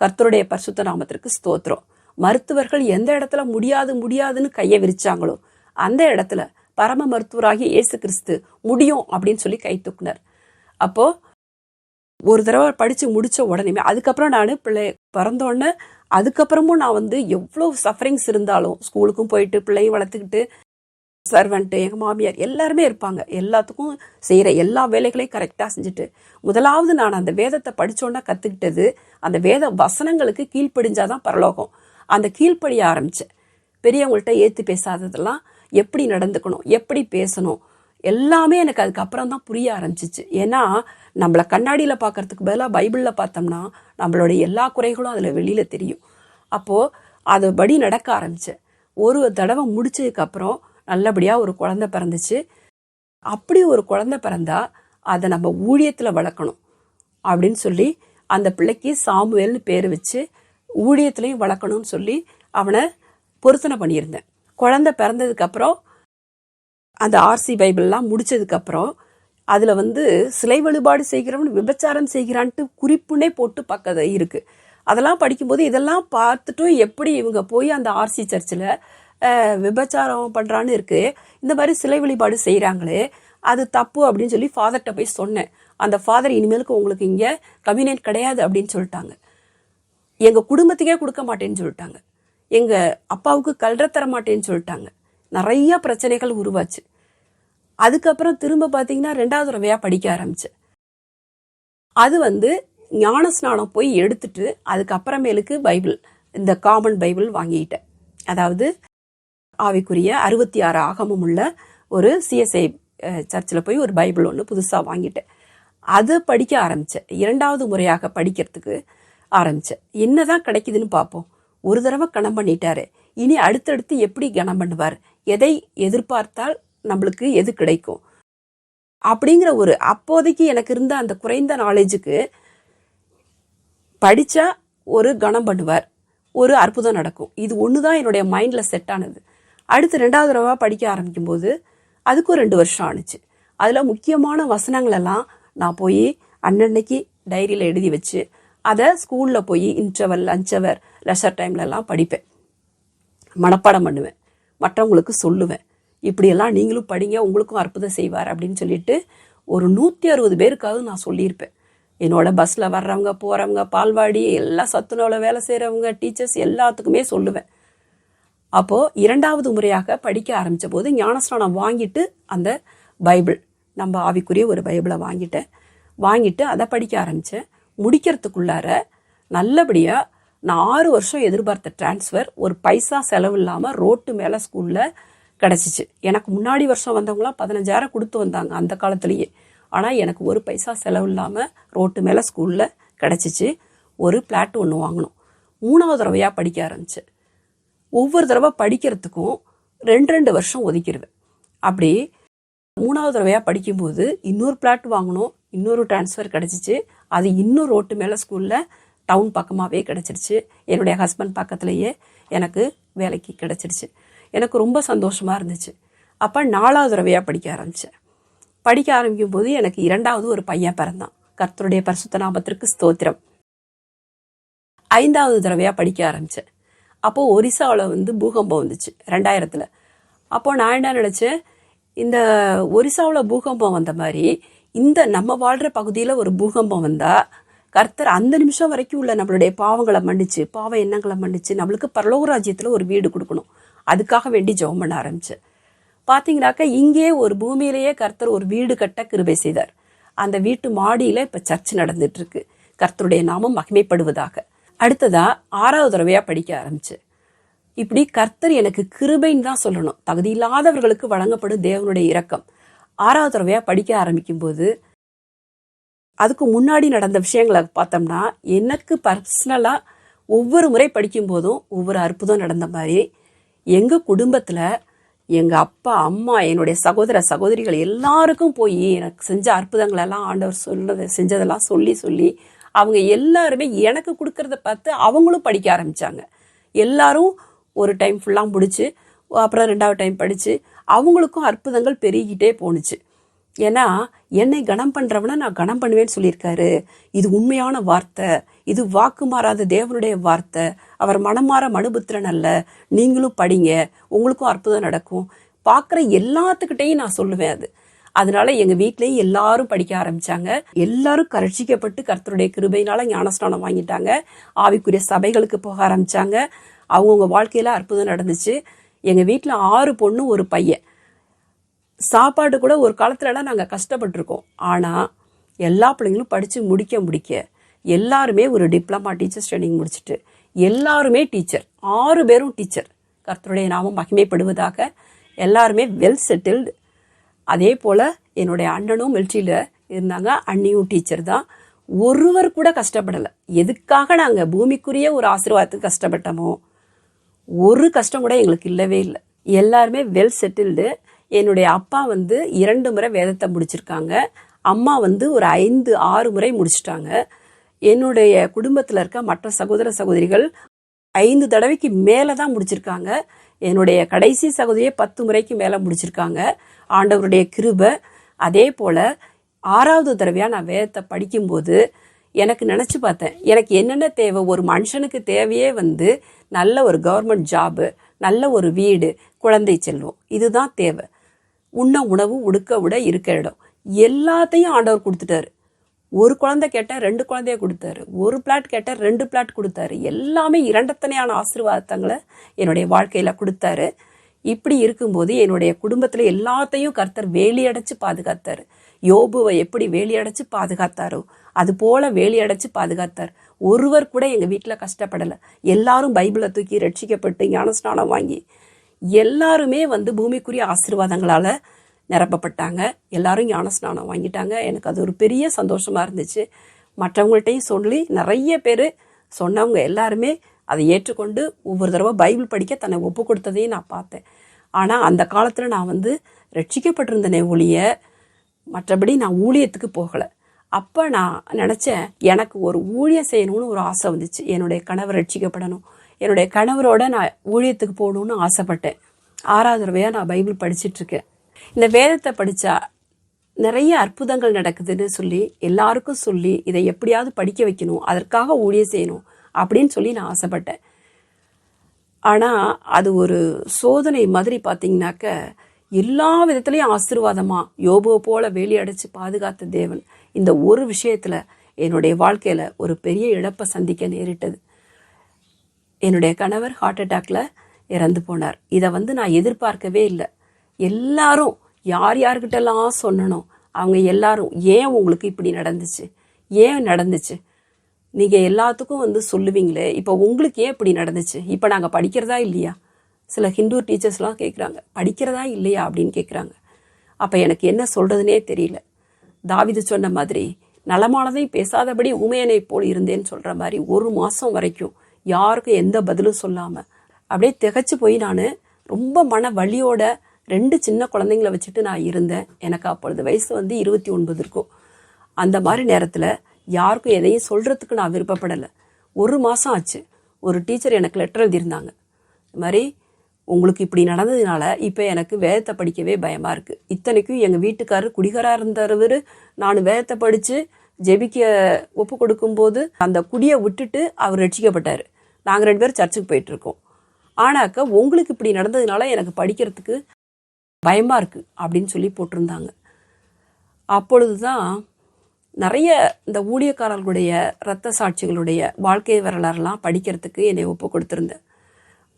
கர்த்தருடைய பரிசுத்த நாமத்திற்கு ஸ்தோத்திரம். மருத்துவர்கள் எந்த இடத்துல முடியாதுன்னு கையை விரிச்சாங்களோ அந்த இடத்துல பரம மருத்துவராகிய இயேசு கிறிஸ்து முடியும் அப்படின்னு சொல்லி கை தூக்குனார். அப்போ ஒரு தடவை படிச்சு முடிச்ச உடனே அதுக்கப்புறம் நான் பிள்ளை பிறந்தோடனே அதுக்கப்புறமும் நான் எவ்வளோ சஃபரிங்ஸ் இருந்தாலும் ஸ்கூலுக்கும் போயிட்டு பிள்ளையும் வளர்த்துக்கிட்டு சர்வெண்ட்டு எங்கள் மாமியார் எல்லாருமே இருப்பாங்க, எல்லாத்துக்கும் செய்கிற எல்லா வேலைகளையும் கரெக்டாக செஞ்சுட்டு முதலாவது நான் அந்த வேதத்தை படித்தோன்னா கற்றுக்கிட்டது அந்த வேத வசனங்களுக்கு கீழ்ப்படிஞ்சாதான் பரலோகம். அந்த கீழ்ப்படிய ஆரம்பித்தேன். பெரியவங்கள்ட்ட ஏற்று பேசாததெல்லாம் எப்படி நடந்துக்கணும், எப்படி பேசணும், எல்லாமே எனக்கு அதுக்கப்புறம் தான் புரிய ஆரம்பிச்சிச்சு. ஏன்னா நம்மளை கண்ணாடியில் பார்க்கறதுக்கு பதிலாக பைபிளில் பார்த்தோம்னா நம்மளுடைய எல்லா குறைகளும் அதில் வெளியில் தெரியும். அப்போது அதுபடி நடக்க ஆரம்பித்தேன். ஒரு தடவை முடிச்சதுக்கப்புறம் நல்லபடியாக ஒரு குழந்தை பிறந்துச்சு. அப்படி ஒரு குழந்தை பிறந்தா அதை நம்ம ஊழியத்தில் வளர்க்கணும் அப்படின்னு சொல்லி அந்த பிள்ளைக்கு சாமுவேல்னு பேர் வச்சு ஊழியத்துலையும் வளர்க்கணும்னு சொல்லி அவனை பொருத்தனை பண்ணியிருந்தேன். குழந்தை பிறந்ததுக்கப்புறம் அந்த ஆர்சி பைபிள்லாம் முடிச்சதுக்கப்புறம் அதில் சிலை வழிபாடு செய்கிறவன் விபச்சாரம் செய்கிறான்ட்டு குறிப்புனே போட்டு பக்கத்து இருக்குது. அதெல்லாம் படிக்கும்போது இதெல்லாம் பார்த்துட்டும் எப்படி இவங்க போய் அந்த ஆர்சி சர்ச்சில் விபச்சாரம் பண்ணுறான்னு இருக்குது, இந்த மாதிரி சிலை வழிபாடு செய்கிறாங்களே அது தப்பு அப்படின்னு சொல்லி ஃபாதர்கிட்ட போய் சொன்னேன். அந்த ஃபாதர் இனிமேலுக்கு உங்களுக்கு இங்கே கம்யூனியன் கிடையாது அப்படின்னு சொல்லிட்டாங்க. எங்கள் குடும்பத்துக்கே கொடுக்க மாட்டேன்னு சொல்லிட்டாங்க. எங்கள் அப்பாவுக்கு கல்ற தர மாட்டேன்னு சொல்லிட்டாங்க. நிறைய பிரச்சனைகள் உருவாச்சு. அதுக்கப்புறம் திரும்ப பார்த்தீங்கன்னா 2வது தடவையாக படிக்க ஆரம்பித்தேன். அது ஞான ஸ்நானம் போய் எடுத்துட்டு அதுக்கப்புறமேலுக்கு பைபிள், இந்த காமன் பைபிள் வாங்கிட்டேன். அதாவது ஆவிக்குரிய 66 ஆகமும் உள்ள ஒரு சிஎஸ்ஐ சர்ச்சில் போய் ஒரு பைபிள் ஒன்று புதுசாக வாங்கிட்டேன். அதை படிக்க ஆரம்பித்தேன். 2வது முறையாக படிக்கிறதுக்கு ஆரம்பித்தேன். என்னதான் கிடைக்குதுன்னு பார்ப்போம். ஒரு தடவை கணம் பண்ணிட்டாரு, இனி அடுத்தடுத்து எப்படி கணம் பண்ணுவார், எதை எதிர்பார்த்தால் நம்மளுக்கு எது கிடைக்கும் அப்படிங்கிற ஒரு அப்போதைக்கு எனக்கு இருந்த அந்த குறைந்த நாலேஜுக்கு படித்தா ஒரு கணம் பண்ணுவார், ஒரு அற்புதம் நடக்கும். இது ஒன்று தான் என்னுடைய மைண்டில் செட் ஆனது. அடுத்து 2வது தடவை படிக்க ஆரம்பிக்கும்போது அதுக்கும் 2 வருஷம் ஆணுச்சு. அதில் முக்கியமான வசனங்களெல்லாம் நான் போய் அன்னன்னைக்கு டைரியில் எழுதி வச்சு அதை ஸ்கூலில் போய் இன்டர்வல், லஞ்ச் அவர், லெஷர் டைம்லலாம் படிப்பேன், மனப்பாடம் பண்ணுவேன், மற்றவங்களுக்கு சொல்லுவேன். இப்படியெல்லாம் நீங்களும் படிங்க, உங்களுக்கும் அற்புதம் செய்வார் அப்படின்னு சொல்லிட்டு ஒரு 160 பேருக்காவது நான் சொல்லியிருப்பேன். என்னோட பஸ்ஸில் வர்றவங்க போகிறவங்க, பால்வாடி, எல்லாம் சத்துணவில் வேலை செய்கிறவங்க, டீச்சர்ஸ் எல்லாத்துக்குமே சொல்லுவேன். அப்போது 2வது முறையாக படிக்க ஆரம்பித்த போது ஞானஸ்நானம் வாங்கிட்டு அந்த பைபிள், நம்ம ஆவிக்குரிய ஒரு பைபிளை வாங்கிட்டு அதை படிக்க ஆரம்பித்தேன். முடிக்கிறதுக்குள்ளார நல்லபடியாக நான் 6 வருஷம் எதிர்பார்த்த டிரான்ஸ்ஃபர் ஒரு பைசா செலவு இல்லாமல் ரோட்டு மேலே ஸ்கூலில் கிடச்சிச்சு. எனக்கு முன்னாடி வருஷம் வந்தவங்களாம் 15,000 கொடுத்து வந்தாங்க அந்த காலத்துலேயே. ஆனால் எனக்கு ஒரு பைசா செலவு இல்லாமல் ரோட்டு மேலே ஸ்கூலில் கிடச்சிச்சு. ஒரு பிளாட் ஒன்று வாங்கினோம். 3வது தடவையாக படிக்க ஆரம்பித்தேன். ஒவ்வொரு தடவை படிக்கிறதுக்கும் 2 வருஷம் ஒதுக்கிடுவேன். அப்படி 3வது தடவையாக படிக்கும்போது இன்னொரு பிளாட் வாங்கினோம், இன்னொரு டிரான்ஸ்ஃபர் கிடச்சிச்சு. அது இன்னும் ரோட்டு மேலே ஸ்கூலில் டவுன் பக்கமாகவே கிடச்சிருச்சு. என்னுடைய ஹஸ்பண்ட் பக்கத்துலேயே எனக்கு வேலைக்கு கிடச்சிருச்சு. எனக்கு ரொம்ப சந்தோஷமாக இருந்துச்சு. அப்போ 4வது தடவையாக படிக்க ஆரம்பித்தேன். படிக்க ஆரம்பிக்கும் போது எனக்கு 2வது ஒரு பையன் பிறந்தான். கர்த்தருடைய பரிசுத்த நாமத்திற்கு ஸ்தோத்திரம். 5வது தடவையாக படிக்க ஆரம்பித்தேன். அப்போது ஒரிசாவில் பூகம்பம் வந்துச்சு 2000. அப்போது நான் என்ன நினச்சேன், இந்த ஒரிசாவில் பூகம்பம் வந்த மாதிரி இந்த நம்ம வாழ்கிற பகுதியில் ஒரு பூகம்பம் வந்தால் கர்த்தர் அந்த நிமிஷம் வரைக்கும் உள்ள நம்மளுடைய பாவங்களை மன்னிச்சு, பாவ எண்ணங்களை மன்னிச்சு நம்மளுக்கு பரலோக ராஜ்யத்தில் ஒரு வீடு கொடுக்கணும். அதுக்காக வேண்டி ஜெபம் பண்ண ஆரம்பித்தேன். பார்த்தீங்கன்னாக்கா இங்கே ஒரு பூமியிலேயே கர்த்தர் ஒரு வீடு கட்ட கிருபை செய்தார். அந்த வீட்டு மாடியில் இப்போ சர்ச் நடந்துட்டுருக்கு. கர்த்தருடைய நாமம் மகிமைப்படுவதாக. அடுத்ததா 6வது தடவையாக படிக்க ஆரம்பித்தேன். இப்படி கர்த்தர் எனக்கு கிருபைன்னு தான் சொல்லணும். தகுதி இல்லாதவர்களுக்கு வழங்கப்படும் தேவனுடைய இரக்கம். 6வது தடவையாக படிக்க ஆரம்பிக்கும்போது அதுக்கு முன்னாடி நடந்த விஷயங்களை பார்த்தோம்னா எனக்கு பர்சனலாக ஒவ்வொரு முறை படிக்கும்போதும் ஒவ்வொரு அற்புதம் நடந்த மாதிரி எங்கள் குடும்பத்தில் எங்கள் அப்பா அம்மா என்னுடைய சகோதர சகோதரிகள் எல்லாருக்கும் போய் எனக்கு செஞ்ச அற்புதங்களெல்லாம் ஆண்டவர் செஞ்சதெல்லாம் சொல்லி சொல்லி அவங்க எல்லாருமே எனக்கு கொடுக்கறத பார்த்து அவங்களும் படிக்க ஆரம்பித்தாங்க. எல்லாரும் ஒரு டைம் ஃபுல்லாக முடிச்சு அப்புறம் 2வது டைம் படித்து அவங்களுக்கும் அற்புதங்கள் பெருகிட்டே போணுச்சு. ஏன்னா என்னை கனம் பண்ணுறவனை நான் கனம் பண்ணுவேன்னு சொல்லியிருக்காரு. இது உண்மையான வார்த்தை, இது வாக்கு மாறாத தேவனுடைய வார்த்தை. அவர் மனமாற மனுபுத்திரன் அல்ல. நீங்களும் படிங்க, உங்களுக்கும் அற்புதம் நடக்கும். பார்க்குற எல்லாத்துக்கிட்டையும் நான் சொல்லுவேன் அது. அதனால எங்கள் வீட்லேயும் எல்லாரும் படிக்க ஆரம்பித்தாங்க. எல்லாரும் ரட்சிக்கப்பட்டு கர்த்தருடைய கிருபையினால ஞானஸ்நானம் வாங்கிட்டாங்க. ஆவிக்குரிய சபைகளுக்கு போக ஆரம்பித்தாங்க. அவங்கவுங்க வாழ்க்கையில் அற்புதம் நடந்துச்சு. எங்கள் வீட்டில் 6 பொண்ணு 1 பையன். சாப்பாடு கூட ஒரு காலத்துலலாம் நாங்கள் கஷ்டப்பட்டுருக்கோம். ஆனால் எல்லா பிள்ளைங்களும் படித்து முடிக்க எல்லாருமே ஒரு டிப்ளமா டீச்சர்ஸ் ட்ரைனிங் முடிச்சுட்டு எல்லாருமே டீச்சர். 6 பேரும் டீச்சர். கர்த்தருடைய நாமம் மகிமைப்படுவதாக. எல்லாருமே வெல் செட்டில்டு. அதே போல் என்னுடைய அண்ணனும் மிலிட்ரியில் இருந்தாங்க. அண்ணியும் டீச்சர் தான். ஒருவர் கூட கஷ்டப்படலை. எதுக்காக நாங்கள் பூமிக்குரிய ஒரு ஆசீர்வாதத்துக்கு கஷ்டப்பட்டோமோ ஒரு கஷ்டம் கூட எங்களுக்கு இல்லவே இல்லை. எல்லாருமே வெல் செட்டில்டு. என்னுடைய அப்பா 2 முறை வேதத்தை முடிச்சிருக்காங்க. அம்மா ஒரு 5-6 முறை முடிச்சிட்டாங்க. என்னுடைய குடும்பத்தில் இருக்க மற்ற சகோதர சகோதரிகள் 5 தடவைக்கு மேலே தான் முடிச்சிருக்காங்க. என்னுடைய கடைசி சகோதரியை 10 முறைக்கு மேலே முடிச்சிருக்காங்க. ஆண்டவருடைய கிருபை. அதே போல் 6வது தடவையாக நான் வேதத்தை படிக்கும்போது எனக்கு நினச்சி பார்த்தேன், எனக்கு என்னென்ன தேவை. ஒரு மனுஷனுக்கு தேவையே நல்ல ஒரு கவர்மெண்ட் ஜாபு, நல்ல ஒரு வீடு, குழந்தை செல்வம், இதுதான் தேவை. உண்ண உணவு, உடுக்க உட, இருக்க இடம், எல்லாத்தையும் ஆண்டவர் கொடுத்துட்டாரு. ஒரு குழந்தை கேட்டால் 2 குழந்தைய கொடுத்தாரு. ஒரு பிளாட் கேட்டால் 2 பிளாட் கொடுத்தாரு. எல்லாமே இரண்டத்தனையான ஆசீர்வாதங்களை என்னுடைய வாழ்க்கையில் கொடுத்தாரு. இப்படி இருக்கும்போது என்னுடைய குடும்பத்தில் எல்லாத்தையும் கர்த்தர் வேலியடைச்சு பாதுகாத்தார். யோபுவை எப்படி வேலியடைச்சு பாதுகாத்தாரோ அது போல வேலியடைச்சு பாதுகாத்தார். ஒருவர் கூட எங்கள் வீட்டில் கஷ்டப்படலை. எல்லாரும் பைபிளை தூக்கி ரட்சிக்கப்பட்டு ஞானஸ்நானம் வாங்கி எல்லாருமே பூமிக்குரிய ஆசீர்வாதங்களால் நிரப்பப்பட்டாங்க. எல்லாரும் ஞானஸ்நானம் வாங்கிட்டாங்க. எனக்கு அது ஒரு பெரிய சந்தோஷமாக இருந்துச்சு. மற்றவங்கள்ட்டையும் சொல்லி நிறைய பேர் சொன்னவங்க எல்லாருமே அதை ஏற்றுக்கொண்டு ஒவ்வொரு தடவை பைபிள் படிக்க தன்னை ஒப்பு கொடுத்ததையும் நான் பார்த்தேன். ஆனால் அந்த காலத்தில் நான் ரட்சிக்கப்பட்டிருந்தனே ஒழிய மற்றபடி நான் ஊழியத்துக்கு போகலை. அப்போ நான் நினச்சேன், எனக்கு ஒரு ஊழியம் செய்யணும்னு ஒரு ஆசை வந்துச்சு. என்னுடைய கணவர் ரட்சிக்கப்படணும், என்னுடைய கணவரோட நான் ஊழியத்துக்கு போகணும்னு ஆசைப்பட்டேன். 6வது தடவையாக நான் பைபிள் படிச்சுட்ருக்கேன். இந்த வேதத்தை படித்தா நிறைய அற்புதங்கள் நடக்குதுன்னு சொல்லி எல்லாருக்கும் சொல்லி இதை எப்படியாவது படிக்க வைக்கணும், அதற்காக ஊழியம் செய்யணும் அப்படின்னு சொல்லி நான் ஆசைப்பட்டேன். ஆனால் அது ஒரு சோதனை மாதிரி பார்த்தீங்கன்னாக்க எல்லா விதத்துலேயும் ஆசீர்வாதமாக யோபுவை போல வேலி அடைச்சு பாதுகாத்த தேவன் இந்த ஒரு விஷயத்தில் என்னுடைய வாழ்க்கையில் ஒரு பெரிய இழப்பை சந்திக்க நேரிட்டது. என்னுடைய கணவர் ஹார்ட் அட்டாக்ல இறந்து போனார். இதை நான் எதிர்பார்க்கவே இல்லை. எல்லாரும் யார்கிட்டலாம் சொன்னனோ அவங்க எல்லாரும், ஏன் உங்களுக்கு இப்படி நடந்துச்சு, ஏன் நடந்துச்சு, நீங்கள் எல்லாத்துக்கும் சொல்லுவீங்களே, இப்போ உங்களுக்கு ஏன் இப்படி நடந்துச்சு, இப்போ நாங்கள் படிக்கிறதா இல்லையா, சில ஹிந்து டீச்சர்ஸ்லாம் கேட்குறாங்க, படிக்கிறதா இல்லையா அப்படின்னு கேட்குறாங்க. அப்போ எனக்கு என்ன சொல்கிறதுனே தெரியல. தாவீது சொன்ன மாதிரி நலமானதை பேசாதபடி ஊமையனை போல் இருந்தேன்னு சொல்கிற மாதிரி 1 மாதம் வரைக்கும் யாருக்கும் எந்த பதிலும் சொல்லாமல் அப்படியே திகைச்சு போய் நான் ரொம்ப மன வலியோட 2 சின்ன குழந்தைங்களை வச்சுட்டு நான் இருந்தேன். எனக்கு அப்பொழுது வயசு 29 இருக்கும். அந்த மாதிரி நேரத்தில் யாருக்கும் எதையும் சொல்கிறதுக்கு நான் விருப்பப்படலை. 1 மாதம் ஆச்சு. ஒரு டீச்சர் எனக்கு லெட்டர் எழுதியிருந்தாங்க, இது மாதிரி உங்களுக்கு இப்படி நடந்ததுனால இப்போ எனக்கு வேதத்தை படிக்கவே பயமாக இருக்குது. இத்தனைக்கும் எங்கள் வீட்டுக்காரர் குடிகாராக இருந்தவர், நான் வேதத்தை படித்து ஜெபிக்க ஒப்பு கொடுக்கும்போது அந்த குடியை விட்டுட்டு அவர் ரட்சிக்கப்பட்டார். நாங்கள் 2 பேரும் சர்ச்சுக்கு போயிட்டுருக்கோம். ஆனாக்கா உங்களுக்கு இப்படி நடந்ததுனால எனக்கு படிக்கிறதுக்கு பயமாக இருக்குது அப்படின்னு சொல்லி போட்டிருந்தாங்க. அப்பொழுது தான் நிறைய இந்த ஊழியக்காரர்களுடைய இரத்த சாட்சிகளுடைய வாழ்க்கை வரலாறுலாம் படிக்கிறதுக்கு என்னை ஒப்பு கொடுத்துருந்தேன்.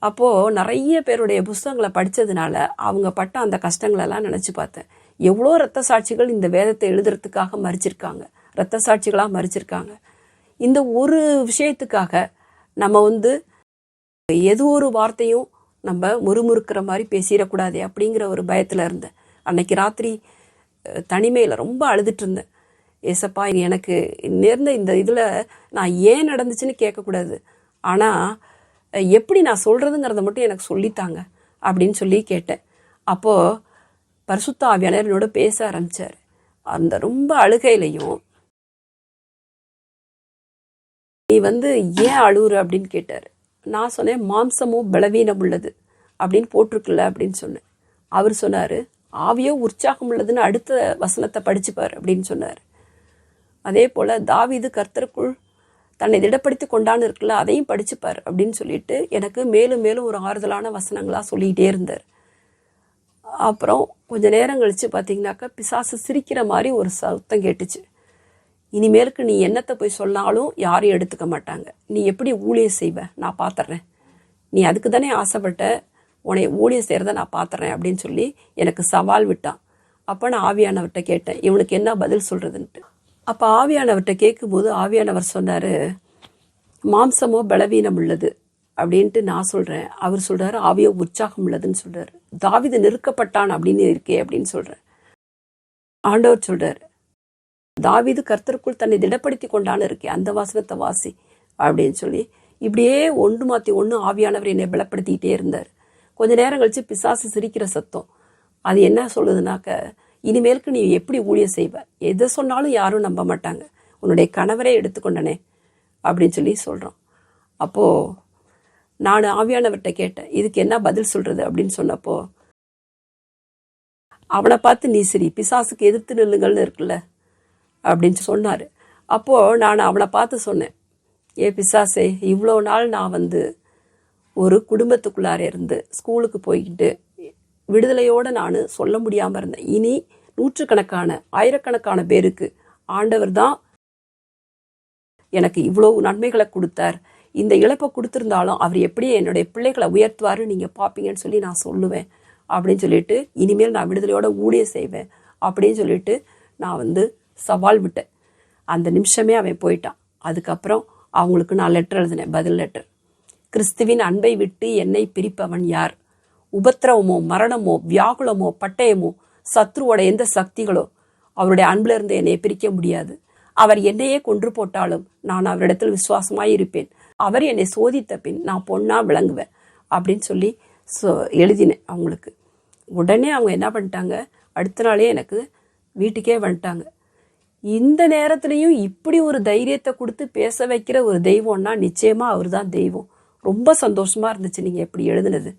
அப்போது நிறைய பேருடைய புஸ்தகங்களை படித்ததுனால அவங்க பட்ட அந்த கஷ்டங்களெல்லாம் நினச்சி பார்த்தேன். எவ்வளோ இரத்த சாட்சிகள் இந்த வேதத்தை எழுதுறதுக்காக மறிச்சிருக்காங்க, இரத்த சாட்சிகளாக மறிச்சிருக்காங்க. இந்த ஒரு விஷயத்துக்காக நம்ம எது ஒரு வார்த்தையும் நம்ம முறுமுறுக்கிற மாதிரி பேசிடக்கூடாது அப்படிங்கிற ஒரு பயத்தில் இருந்தேன். அன்னைக்கு ராத்திரி தனிமையில் ரொம்ப அழுதுட்டு இருந்தேன். ஏசப்பா, எனக்கு நேர்ந்த இந்த இதில் நான் ஏன் நடந்துச்சுன்னு கேட்கக்கூடாது, ஆனால் எப்படி நான் சொல்கிறதுங்கிறத மட்டும் எனக்கு சொல்லித்தாங்க அப்படின்னு சொல்லி கேட்டேன். அப்போது பரிசுத்த ஆவியானவர் என்னோட பேச ஆரம்பித்தார். அந்த ரொம்ப அழுகையிலையும், நீ ஏன் அழுகுற அப்படின்னு கேட்டார். நான் சொன்னேன், மாம்சமும் பலவீனம் உள்ளது அப்படின்னு போட்டிருக்குல்ல அப்படின்னு சொன்னேன். அவர் சொன்னார், ஆவியோ உற்சாகம் உள்ளதுன்னு அடுத்த வசனத்தை படிச்சுப்பார் அப்படின்னு சொன்னார். அதே போல் தாவீது கர்த்தருக்குள் தன்னை திடப்படுத்தி கொண்டான்னு இருக்குல்ல, அதையும் படிச்சுப்பார் அப்படின்னு சொல்லிட்டு எனக்கு மேலும் மேலும் ஒரு ஆறுதலான வசனங்களாக சொல்லிகிட்டே இருந்தார். அப்புறம் கொஞ்சம் நேரம் கழித்து பார்த்தீங்கன்னாக்கா பிசாசு சிரிக்கிற மாதிரி ஒரு சத்தம் கேட்டுச்சு. இனிமேலுக்கு நீ என்னத்தை போய் சொன்னாலும் யாரையும் எடுத்துக்க மாட்டாங்க, நீ எப்படி ஊழியம் செய்வ நான் பார்த்துட்றேன், நீ அதுக்கு தானே ஆசைப்பட்ட, உன்னை ஊழியம் செய்கிறத நான் பார்த்துறேன் அப்படின்னு சொல்லி எனக்கு சவால் விட்டான். அப்போ நான் ஆவியானவர்கிட்ட கேட்டேன், இவனுக்கு என்ன பதில் சொல்கிறதுன்ட்டு. அப்போ ஆவியானவர்கிட்ட கேட்கும்போது ஆவியானவர் சொன்னார், மாம்சமோ பலவீனம் உள்ளது அப்படின்ட்டு நான் சொல்கிறேன். அவர் சொல்கிறார், ஆவியோ உற்சாகம் உள்ளதுன்னு சொல்கிறார். தாவீது நெருக்கப்பட்டான் அப்படின்னு இருக்கே அப்படின்னு சொல்கிறேன். ஆண்டவர் சொல்கிறார், தாவீது கர்த்தருக்குள் தன்னை திடப்படுத்தி கொண்டான்னு இருக்கே, அந்த வாசனத்தை வாசி அப்படின்னு சொல்லி இப்படியே ஒன்று மாற்றி ஒன்று ஆவியானவர் என்னை பலப்படுத்திக்கிட்டே இருந்தார். கொஞ்ச நேரம் கழித்து பிசாசு சிரிக்கிற சத்தம். அது என்ன சொல்லுதுனாக்க, இனிமேலுக்கு நீ எப்படி ஊழியம் செய்வ, எதை சொன்னாலும் யாரும் நம்ப மாட்டாங்க, உன்னுடைய கணவரே எடுத்துக்கொண்டனே அப்படின்னு சொல்லி சொல்கிறோம். அப்போது நான் ஆவியானவர்கிட்ட கேட்டேன், இதுக்கு என்ன பதில் சொல்கிறது அப்படின்னு சொன்னப்போ, அவனை பார்த்து நீ சரி பிசாசுக்கு எதிர்த்து நில்லுங்கள்னு இருக்குல்ல அப்படின்னு சொன்னார். அப்போது நான் அவனை பார்த்து சொன்னேன், ஏ பிசாசே, இவ்வளோ நாள் நான் ஒரு குடும்பத்துக்குள்ளார இருந்து ஸ்கூலுக்கு போய்கிட்டு விடுதலையோடு நான் சொல்ல முடியாமல் இருந்தேன். இனி நூற்றுக்கணக்கான ஆயிரக்கணக்கான பேருக்கு ஆண்டவர் தான் எனக்கு இவ்வளோ நன்மைகளை கொடுத்தார், இந்த இழப்பை கொடுத்துருந்தாலும் அவர் எப்படியே என்னுடைய பிள்ளைகளை உயர்த்துவார் நீங்கள் பார்ப்பீங்கன்னு சொல்லி நான் சொல்லுவேன் அப்படின்னு சொல்லிட்டு, இனிமேல் நான் விடுதலையோட ஊழியம் செய்வேன் அப்படின்னு சொல்லிட்டு நான் சவால் விட்டேன். அந்த நிமிஷமே அவன் போயிட்டான். அதுக்கப்புறம் அவங்களுக்கு நான் லெட்டர் எழுதினேன், பதில் லெட்டர். கிறிஸ்துவின் அன்பை விட்டு என்னை பிரிப்பவன் யார்? உபத்திரவமோ மரணமோ வியாகுலமோ பட்டயமோ சத்ருவோட எந்த சக்திகளோ அவருடைய அன்புல இருந்து என்னை பிரிக்க முடியாது. அவர் என்னையே கொன்று போட்டாலும் நான் அவரிடத்தில் விசுவாசமாய் இருப்பேன். அவர் என்னை சோதித்த பின் நான் பொண்ணா விளங்குவேன் அப்படின்னு சொல்லி எழுதினேன் அவங்களுக்கு. உடனே அவங்க என்ன பண்ணிட்டாங்க, அடுத்த நாளே எனக்கு வீட்டுக்கே வந்துட்டாங்க. இந்த நேரத்துலையும் இப்படி ஒரு தைரியத்தை கொடுத்து பேச வைக்கிற ஒரு தெய்வம்னா நிச்சயமாக அவர் தான் தெய்வம். ரொம்ப சந்தோஷமாக இருந்துச்சு நீங்கள் எப்படி எழுதுனது,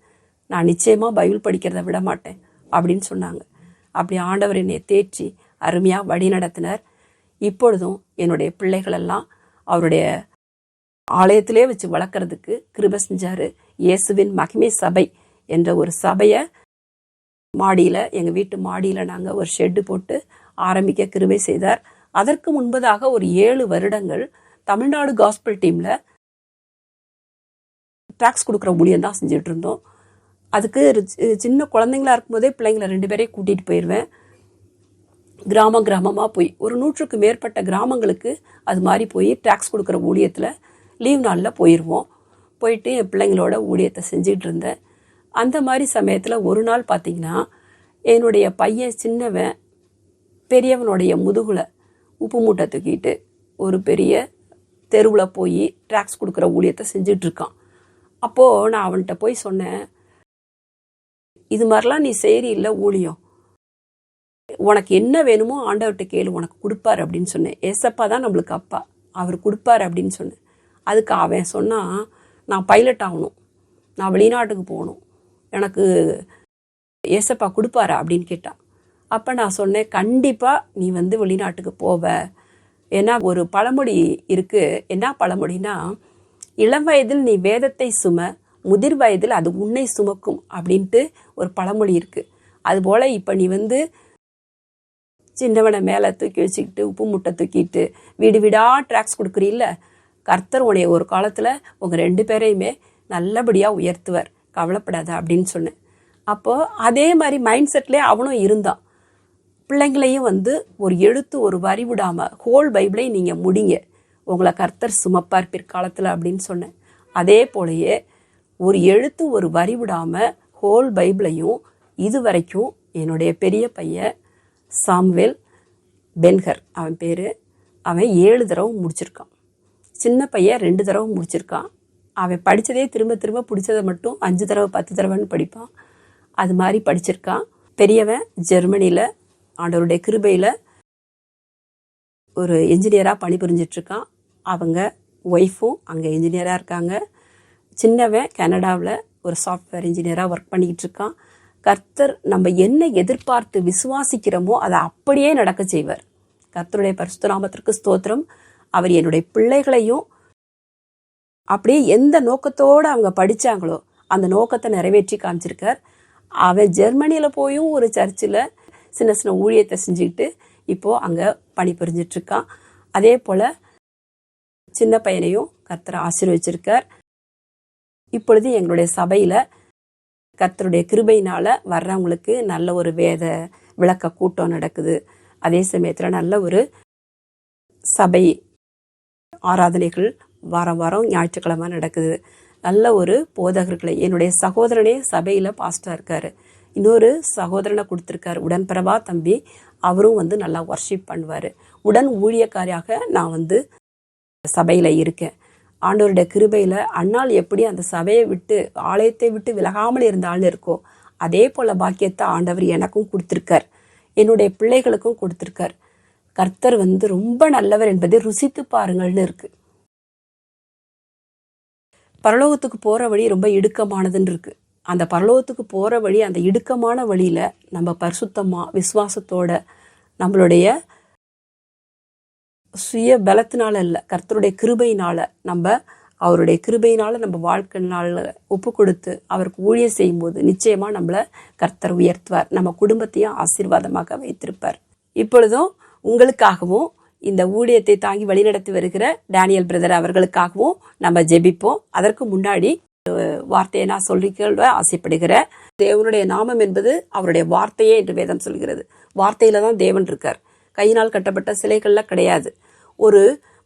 நான் நிச்சயமாக பைபிள் படிக்கிறத விட மாட்டேன் அப்படின்னு சொன்னாங்க. அப்படி ஆண்டவர் என்னை தேற்றி அருமையாக வழி நடத்தினார். இப்பொழுதும் என்னுடைய பிள்ளைகளெல்லாம் அவருடைய ஆலயத்திலே வச்சு வளர்க்குறதுக்கு கிருபை செஞ்சார். இயேசுவின் மகிமை சபை என்ற ஒரு சபையை மாடியில், எங்கள் வீட்டு மாடியில் நாங்கள் ஒரு ஷெட்டு போட்டு ஆரம்பிக்க கிருபை செய்தார். அதற்கு முன்பதாக ஒரு 7 வருடங்கள் தமிழ்நாடு காஸ்பல் டீமில் ட்ராக்ஸ் கொடுக்குற ஊழியம் தான் செஞ்சுட்டு இருந்தோம். அதுக்கு சின்ன குழந்தைங்களா இருக்கும்போதே பிள்ளைங்களை 2 பேரையும் கூட்டிகிட்டு போயிடுவேன். கிராமமாக போய் ஒரு 100க்கு மேற்பட்ட கிராமங்களுக்கு அது மாதிரி போய் ட்ராக்ஸ் கொடுக்குற ஊழியத்தில் லீவ் நாளில் போயிடுவோம். போயிட்டு என் பிள்ளைங்களோட ஊழியத்தை செஞ்சுட்டு இருந்தேன். அந்த மாதிரி சமயத்தில் ஒரு நாள் பார்த்திங்கன்னா என்னுடைய பையன் சின்னவன் பெரியவனுடைய முதுகில் உப்பு மூட்டை தூக்கிட்டு ஒரு பெரிய தெருவில் போய் ட்ராக்ஸ் கொடுக்குற ஊழியத்தை செஞ்சிட்ருக்கான். அப்போது நான் அவன்கிட்ட போய் சொன்னேன், இது மாதிரிலாம் நீ செய்கிறீல்ல ஊழியம், உனக்கு என்ன வேணுமோ ஆண்டவர்கிட்ட கேளு, உனக்கு கொடுப்பார் அப்படின்னு சொன்னேன். ஏசப்பா தான் நம்மளுக்கு அப்பா, அவர் கொடுப்பார் அப்படின்னு சொன்னேன். அதுக்கு அவன் சொன்னான், நான் பைலட் ஆகணும், நான் வெளிநாட்டுக்கு போகணும், எனக்கு ஏசப்பா கொடுப்பாரா அப்படின்னு கேட்டான். அப்போ நான் சொன்னேன், கண்டிப்பாக நீ வெளிநாட்டுக்கு போவ. ஏன்னா ஒரு பழமொழி இருக்குது. என்ன பழமொழினா, இளம் வயதில் நீ வேதத்தை சும, முதிர் வயதில் அது உன்னை சுமக்கும் அப்படின்ட்டு ஒரு பழமொழி இருக்குது. அதுபோல் இப்போ நீ சின்னவனை மேலே தூக்கி வச்சுக்கிட்டு உப்பு முட்டை தூக்கிட்டு வீடு வீடாக ட்ராக்ஸ் கொடுக்குறீல்ல, கர்த்தர் உன்னைய ஒரு காலத்தில் உங்கள் 2 பேரையுமே நல்லபடியாக உயர்த்துவார், கவலைப்படாத அப்படின்னு சொன்னேன். அப்போது அதே மாதிரி மைண்ட் செட்லேயே அவனும் இருந்தான். பிள்ளைங்களையும் ஒரு எழுத்து ஒரு வரி விடாமல் ஹோல் பைபிளை நீங்கள் முடிங்க, உங்களை கர்த்தர் சுமப்பார் பிற்காலத்தில் அப்படின்னு சொன்னேன். அதே போலயே ஒரு எழுத்து ஒரு வரி விடாமல் ஹோல் பைபிளையும் இது வரைக்கும் என்னுடைய பெரிய பையன் சாம்வேல் பென்ஹர் அவன் பேர், அவன் 7 தடவை முடிச்சிருக்கான். சின்ன பையன் 2 தடவை முடிச்சிருக்கான். அவன் படித்ததே திரும்ப திரும்ப பிடிச்சதை மட்டும் 5 தடவை 10 தடவைன்னு படிப்பான். அது மாதிரி படிச்சிருக்கான். பெரியவன் ஜெர்மனியில் ஆண்டவருடைய கிருபையில் ஒரு என்ஜினியராக பணிபுரிஞ்சிட்ருக்கான். அவங்க ஒய்ஃபும் அங்கே என்ஜினியராக இருக்காங்க. சின்னவன் கனடாவில் ஒரு சாஃப்ட்வேர் இன்ஜினியராக ஒர்க் பண்ணிக்கிட்டு இருக்கான். கர்த்தர் நம்ம என்ன எதிர்பார்த்து விசுவாசிக்கிறோமோ அதை அப்படியே நடக்க செய்வார். கர்த்தருடைய பரிசுத்த நாமத்திற்கு ஸ்தோத்திரம். அவர் என்னுடைய பிள்ளைகளையும் அப்படியே எந்த நோக்கத்தோடு அவங்க படித்தாங்களோ அந்த நோக்கத்தை நிறைவேற்றி காமிச்சிருக்கார். அவன் ஜெர்மனியில் போயும் ஒரு சர்ச்சில் சின்ன சின்ன ஊழியத்தை செஞ்சுக்கிட்டு இப்போது அங்கே பணிபுரிஞ்சிட்ருக்கான். அதே போல் சின்ன பையனையும் கர்த்தர் ஆசீர்வதிச்சிருக்கார். இப்பொழுது எங்களுடைய சபையில் கர்த்தருடைய கிருபையினால் வர்றவங்களுக்கு நல்ல ஒரு வேத விளக்க கூட்டம் நடக்குது. அதே சமயத்தில் நல்ல ஒரு சபை ஆராதனைகள் வாரம் வாரம் ஞாயிற்றுக்கிழமை நடக்குது. நல்ல ஒரு போதகர்களை என்னுடைய சகோதரனே சபையில் பாஸ்டராக இருக்கார். இன்னொரு சகோதரனை கொடுத்துருக்காரு, உடன்பிறவா தம்பி. அவரும் நல்லா வர்ஷிப் பண்ணுவார். உடன் ஊழியக்காரியாக நான் சபையில் இருக்கேன். ஆண்டவருடைய கிருபையில் அண்ணால் எப்படி அந்த சபையை விட்டு ஆலயத்தை விட்டு விலகாமல் இருந்த ஆள் இருக்கோ அதே போல் பாக்கியத்தை ஆண்டவர் எனக்கும் கொடுத்துருக்கார், என்னுடைய பிள்ளைகளுக்கும் கொடுத்துருக்கார். கர்த்தர் ரொம்ப நல்லவர் என்பதை ருசித்து பாருங்கள்னு இருக்கு. பரலோகத்துக்கு போகிற வழி ரொம்ப இடுக்கமானதுன்னு இருக்கு. அந்த பரலோகத்துக்கு போகிற வழி, அந்த இடுக்கமான வழியில் நம்ம பரிசுத்தமாக விசுவாசத்தோட நம்மளுடைய சுய பலத்தினால இல்லை, கர்த்தருடைய கிருபையினால அவருடைய கிருபையினால நம்ம வாழ்க்கையினால ஒப்பு கொடுத்து அவருக்கு ஊழியம் செய்யும்போது நிச்சயமாக நம்மளை கர்த்தர் உயர்த்துவார், நம்ம குடும்பத்தையும் ஆசீர்வாதமாக வைத்திருப்பார். இப்பொழுதும் உங்களுக்காகவும் இந்த ஊழியத்தை தாங்கி வழிநடத்தி வருகிற டேனியல் பிரதர் அவர்களுக்காகவும் நம்ம ஜெபிப்போம். அதற்கு முன்னாடி வார்த்தையை நான் சொல்லிக்கொள்ள ஆசைப்படுகிறேன். தேவனுடைய நாமம் என்பது அவருடைய வார்த்தையே என்று வேதம் சொல்கிறது. வார்த்தையில தான் தேவன் இருக்கார், கையினால் கட்டப்பட்ட சிலைகள்ல கிடையாது. ஒரு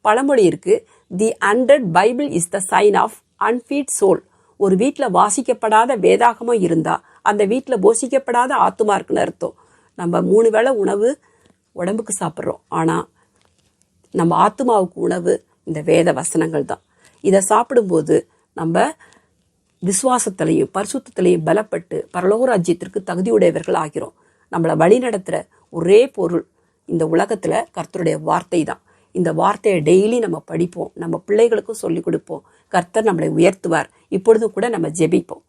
பழமொழி இருக்கு, the unread Bible is the sign of unfed soul. ஒரு வீட்டில் வாசிக்கப்படாத வேதாகமும் இருந்தா அந்த வீட்டில் போஷிக்கப்படாத ஆத்துமா இருக்குன்னு அர்த்தம். நம்ம 3 வேளை உணவு உடம்புக்கு சாப்பிட்றோம், ஆனால் நம்ம ஆத்துமாவுக்கு உணவு இந்த வேத வசனங்கள் தான். இதை சாப்பிடும்போது நம்ம விசுவாசத்திலையும் பரிசுத்திலையும் பலப்பட்டு பரலோக ராஜ்யத்திற்கு தகுதியுடையவர்கள் ஆகிறோம். நம்மளை வழி நடத்துகிற ஒரே பொருள் இந்த உலகத்தில் கர்த்தருடைய வார்த்தை தான். இந்த வார்த்தையை டெய்லி நம்ம படிப்போம், நம்ம பிள்ளைகளுக்கும் சொல்லிக் கொடுப்போம். கர்த்தர் நம்மளை உயர்த்துவார். இப்பொழுதும் கூட நம்ம ஜெபிப்போம்.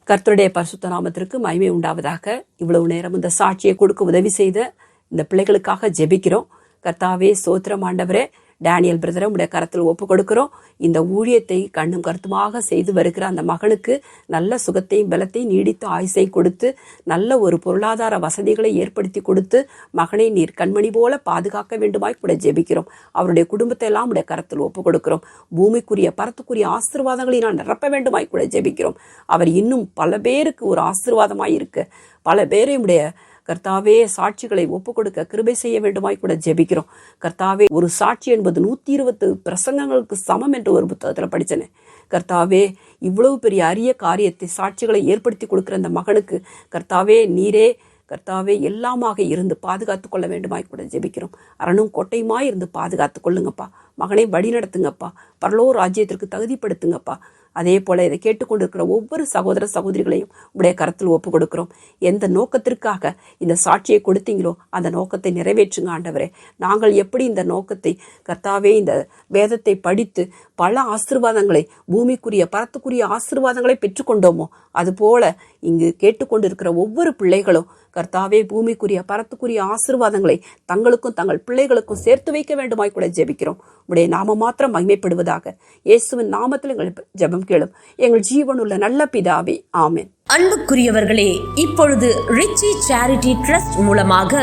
கர்த்தருடைய பரிசுத்த நாமத்திற்கு மகிமை உண்டாவதாக. இவ்வளவு நேரம் இந்த சாட்சியை கொடுக்க உதவி செய்த இந்த பிள்ளைகளுக்காக ஜெபிக்கிறோம். கர்த்தாவே ஸ்தோத்திரம் ஆண்டவரே. டேனியல் பிரதரை உடைய கரத்தில் ஒப்பு கொடுக்கிறோம். இந்த ஊழியத்தை கண்ணும் கருத்துமாக செய்து வருகிற அந்த மகனுக்கு நல்ல சுகத்தையும் பலத்தையும் நீடித்த ஆயுசையும் கொடுத்து நல்ல ஒரு பொருளாதார வசதிகளை ஏற்படுத்தி கொடுத்து மகனை நீர் கண்மணி போல பாதுகாக்க வேண்டுமாய் கூட ஜெபிக்கிறோம். அவருடைய குடும்பத்தை எல்லாம் உடைய கரத்தில் ஒப்பு கொடுக்கிறோம். பூமிக்குரிய பரத்துக்குரிய ஆசீர்வாதங்களை நான் நிரப்ப வேண்டுமாய் கூட ஜெபிக்கிறோம். அவர் இன்னும் பல பேருக்கு ஒரு ஆசீர்வாதமாய் இருக்க, பல பேரை உடைய கர்த்தாவே சாட்சிகளை ஒப்பு கொடுக்க கிருபை செய்ய வேண்டுமாய் கூட ஜெபிக்கிறோம். கர்த்தாவே, ஒரு சாட்சி என்பது 120 பிரசங்கங்களுக்கு சமம் என்று ஒரு புத்தகத்தில் படித்தேனே. கர்த்தாவே, இவ்வளவு பெரிய அரிய காரியத்தை சாட்சிகளை ஏற்படுத்தி கொடுக்குற அந்த மகனுக்கு கர்த்தாவே நீரே கர்த்தாவே எல்லாமாக இருந்து பாதுகாத்து கொள்ள வேண்டுமாய் கூட ஜெபிக்கிறோம். அரணும் கோட்டையுமாய் இருந்து பாதுகாத்து கொள்ளுங்கப்பா. மகனை வழி நடத்துங்கப்பா. பரலோக ராஜ்யத்திற்கு தகுதிப்படுத்துங்கப்பா. அதே போல இதை கேட்டுக்கொண்டிருக்கிற ஒவ்வொரு சகோதர சகோதரிகளையும் உடைய கரத்தில் ஒப்பு கொடுக்கிறோம். எந்த நோக்கத்திற்காக இந்த சாட்சியை கொடுத்தீங்களோ அந்த நோக்கத்தை நிறைவேற்றுங்க ஆண்டவரே. நாங்கள் எப்படி இந்த நோக்கத்தை கர்த்தாவே இந்த வேதத்தை படித்து பல ஆசீர்வாதங்களை பூமிக்குரிய பரத்துக்குரிய ஆசீர்வாதங்களை பெற்றுக்கொண்டோமோ அதுபோல இங்கு கேட்டுக்கொண்டிருக்கிற ஒவ்வொரு பிள்ளைகளும் கர்த்தாவே பூமிக்குரிய பரத்துக்குரிய ஆசீர்வாதங்களை தங்களுக்கும் தங்கள் பிள்ளைகளுக்கும் சேர்த்து வைக்க வேண்டுமாய் கூட ஜெபிக்கிறோம். உடைய நாம மாத்திரம் மகிமைப்படுவதாக. இயேசுவின் நாமத்தில் எங்கள் ஜெபம் கேளும் எங்கள் ஜீவனுள்ள நல்ல பிதாவே, ஆமென். அன்புக்குரியவர்களே, இப்பொழுது ரிச்சி சேரிட்டி ட்ரஸ்ட் மூலமாக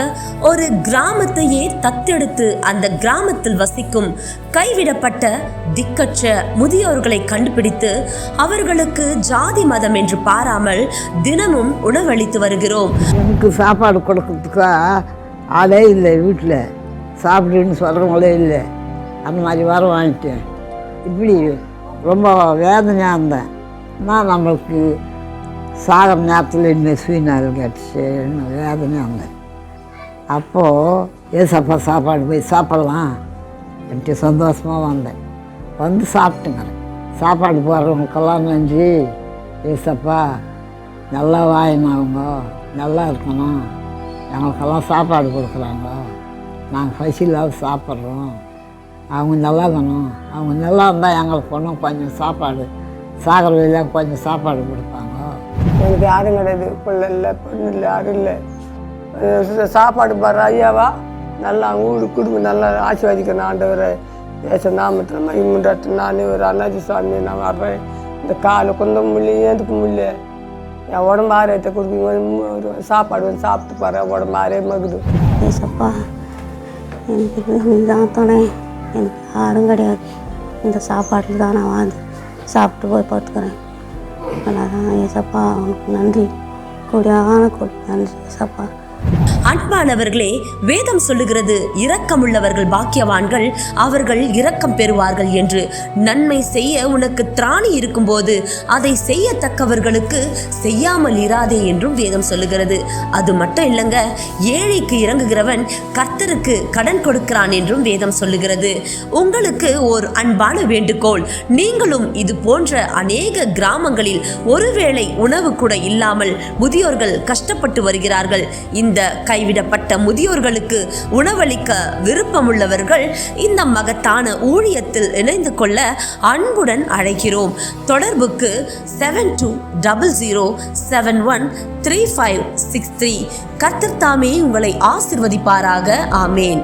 ஒரு கிராமத்தையே தத்தெடுத்து அந்த கிராமத்தில் வசிக்கும் கைவிடப்பட்ட திக்கற்ற முதியோர்களை கண்டுபிடித்து அவர்களுக்கு ஜாதி மதம் என்று பாராமல் தினமும் உணவளித்து வருகிறோம். எனக்கு சாப்பாடு கொடுக்கறதுக்கா ஆளே இல்லை, வீட்டில் சாப்பிடுன்னு சொல்கிறவங்களே இல்லை. அந்த மாதிரி வர வாங்கிட்டேன். இப்படி ரொம்ப வேதனையாக இருந்தேன். நான் நம்மளுக்கு சாகிற நேரத்தில் இன்னும் சுயநாள் கிடச்சின்னு வேதனையாக இருந்தேன். அப்போது ஏசப்பா சாப்பாடு போய் சாப்பிட்லாம் எனக்கு சந்தோஷமாக வந்தேன். வந்து சாப்பிட்டுங்கிறேன். சாப்பாடு போடுறவங்களுக்கெல்லாம் நன்றி ஏசப்பா, நல்லா வாயினாங்க, நல்லா இருக்கணும், எங்களுக்கெல்லாம் சாப்பாடு கொடுக்குறாங்க, நாங்கள் பசியில்லாத சாப்பிட்றோம், அவங்க நல்லா இருக்கணும், அவங்க நல்லா இருந்தால் எங்களுக்கு ஒன்றும் கொஞ்சம் சாப்பாடு சாகிற வழியில் கொஞ்சம் சாப்பாடு கொடுப்பாங்க. எனக்கு யாரும் கிடையாது, பிள்ளை இல்லை, பொண்ணு இல்லை, யாரும் இல்லை. சாப்பாடு பாரு ஐயாவா, நல்லா ஊடு குடும்பம் நல்லா ஆசீர்வதிக்கணும் ஆண்டவரை. ஏச நாமத்தில் மகிமுண்டாட்டு நானே ஒரு அண்ணாச்சி சுவாமி நான் வர்றேன். இந்த காலை கொஞ்சம் முடியல, ஏந்துக்க முடியல, என் உடம்பு ஆரோக்கியத்தை கொடுக்குங்க, ஒரு சாப்பாடு வந்து சாப்பிட்டு பாரு, உடம்பு ஆரே மகுது. ஏசப்பா, எனக்கு இதுதான் துணை, எனக்கு யாரும் கிடையாது. இந்த சாப்பாட்டில் தான் நான் வாழ்ந்து சாப்பிட்டு போய் பார்த்துக்கிறேன். அதான் ஏசப்பா, உனக்கு நன்றி, கொடியான கொடி நன்றி ஏசப்பா. அன்பானவர்களே, வேதம் சொல்லுகிறது, இரக்கமுள்ளவர்கள் பாக்கியவான்கள், அவர்கள் இரக்கம் பெறுவார்கள் என்று. நன்மை செய்ய உனக்கு திராணி இருக்கும்போது அதை செய்யத்தக்கவர்களுக்கு செய்யாமல் இராதே என்றும் வேதம் சொல்லுகிறது. அது மட்டும் இல்லைங்க, ஏழைக்கு இறங்குகிறவன் கர்த்தருக்கு கடன் கொடுக்கிறான் என்றும் வேதம் சொல்லுகிறது. உங்களுக்கு ஒரு அன்பான வேண்டுகோள், நீங்களும் இது போன்ற அநேக கிராமங்களில் ஒருவேளை உணவு கூட இல்லாமல் முதியோர்கள் கஷ்டப்பட்டு வருகிறார்கள். இந்த கைவிடப்பட்ட முதியோர்களுக்கு உணவளிக்க விருப்பமுள்ளவர்கள் இந்த மகத்தான ஊழியத்தில் இணைந்து கொள்ள அன்புடன் அழைக்கிறோம். தொடர்புக்கு 7200713563. கர்த்தர் தாமே உங்களை ஆசீர்வதிப்பாராக. ஆமேன்.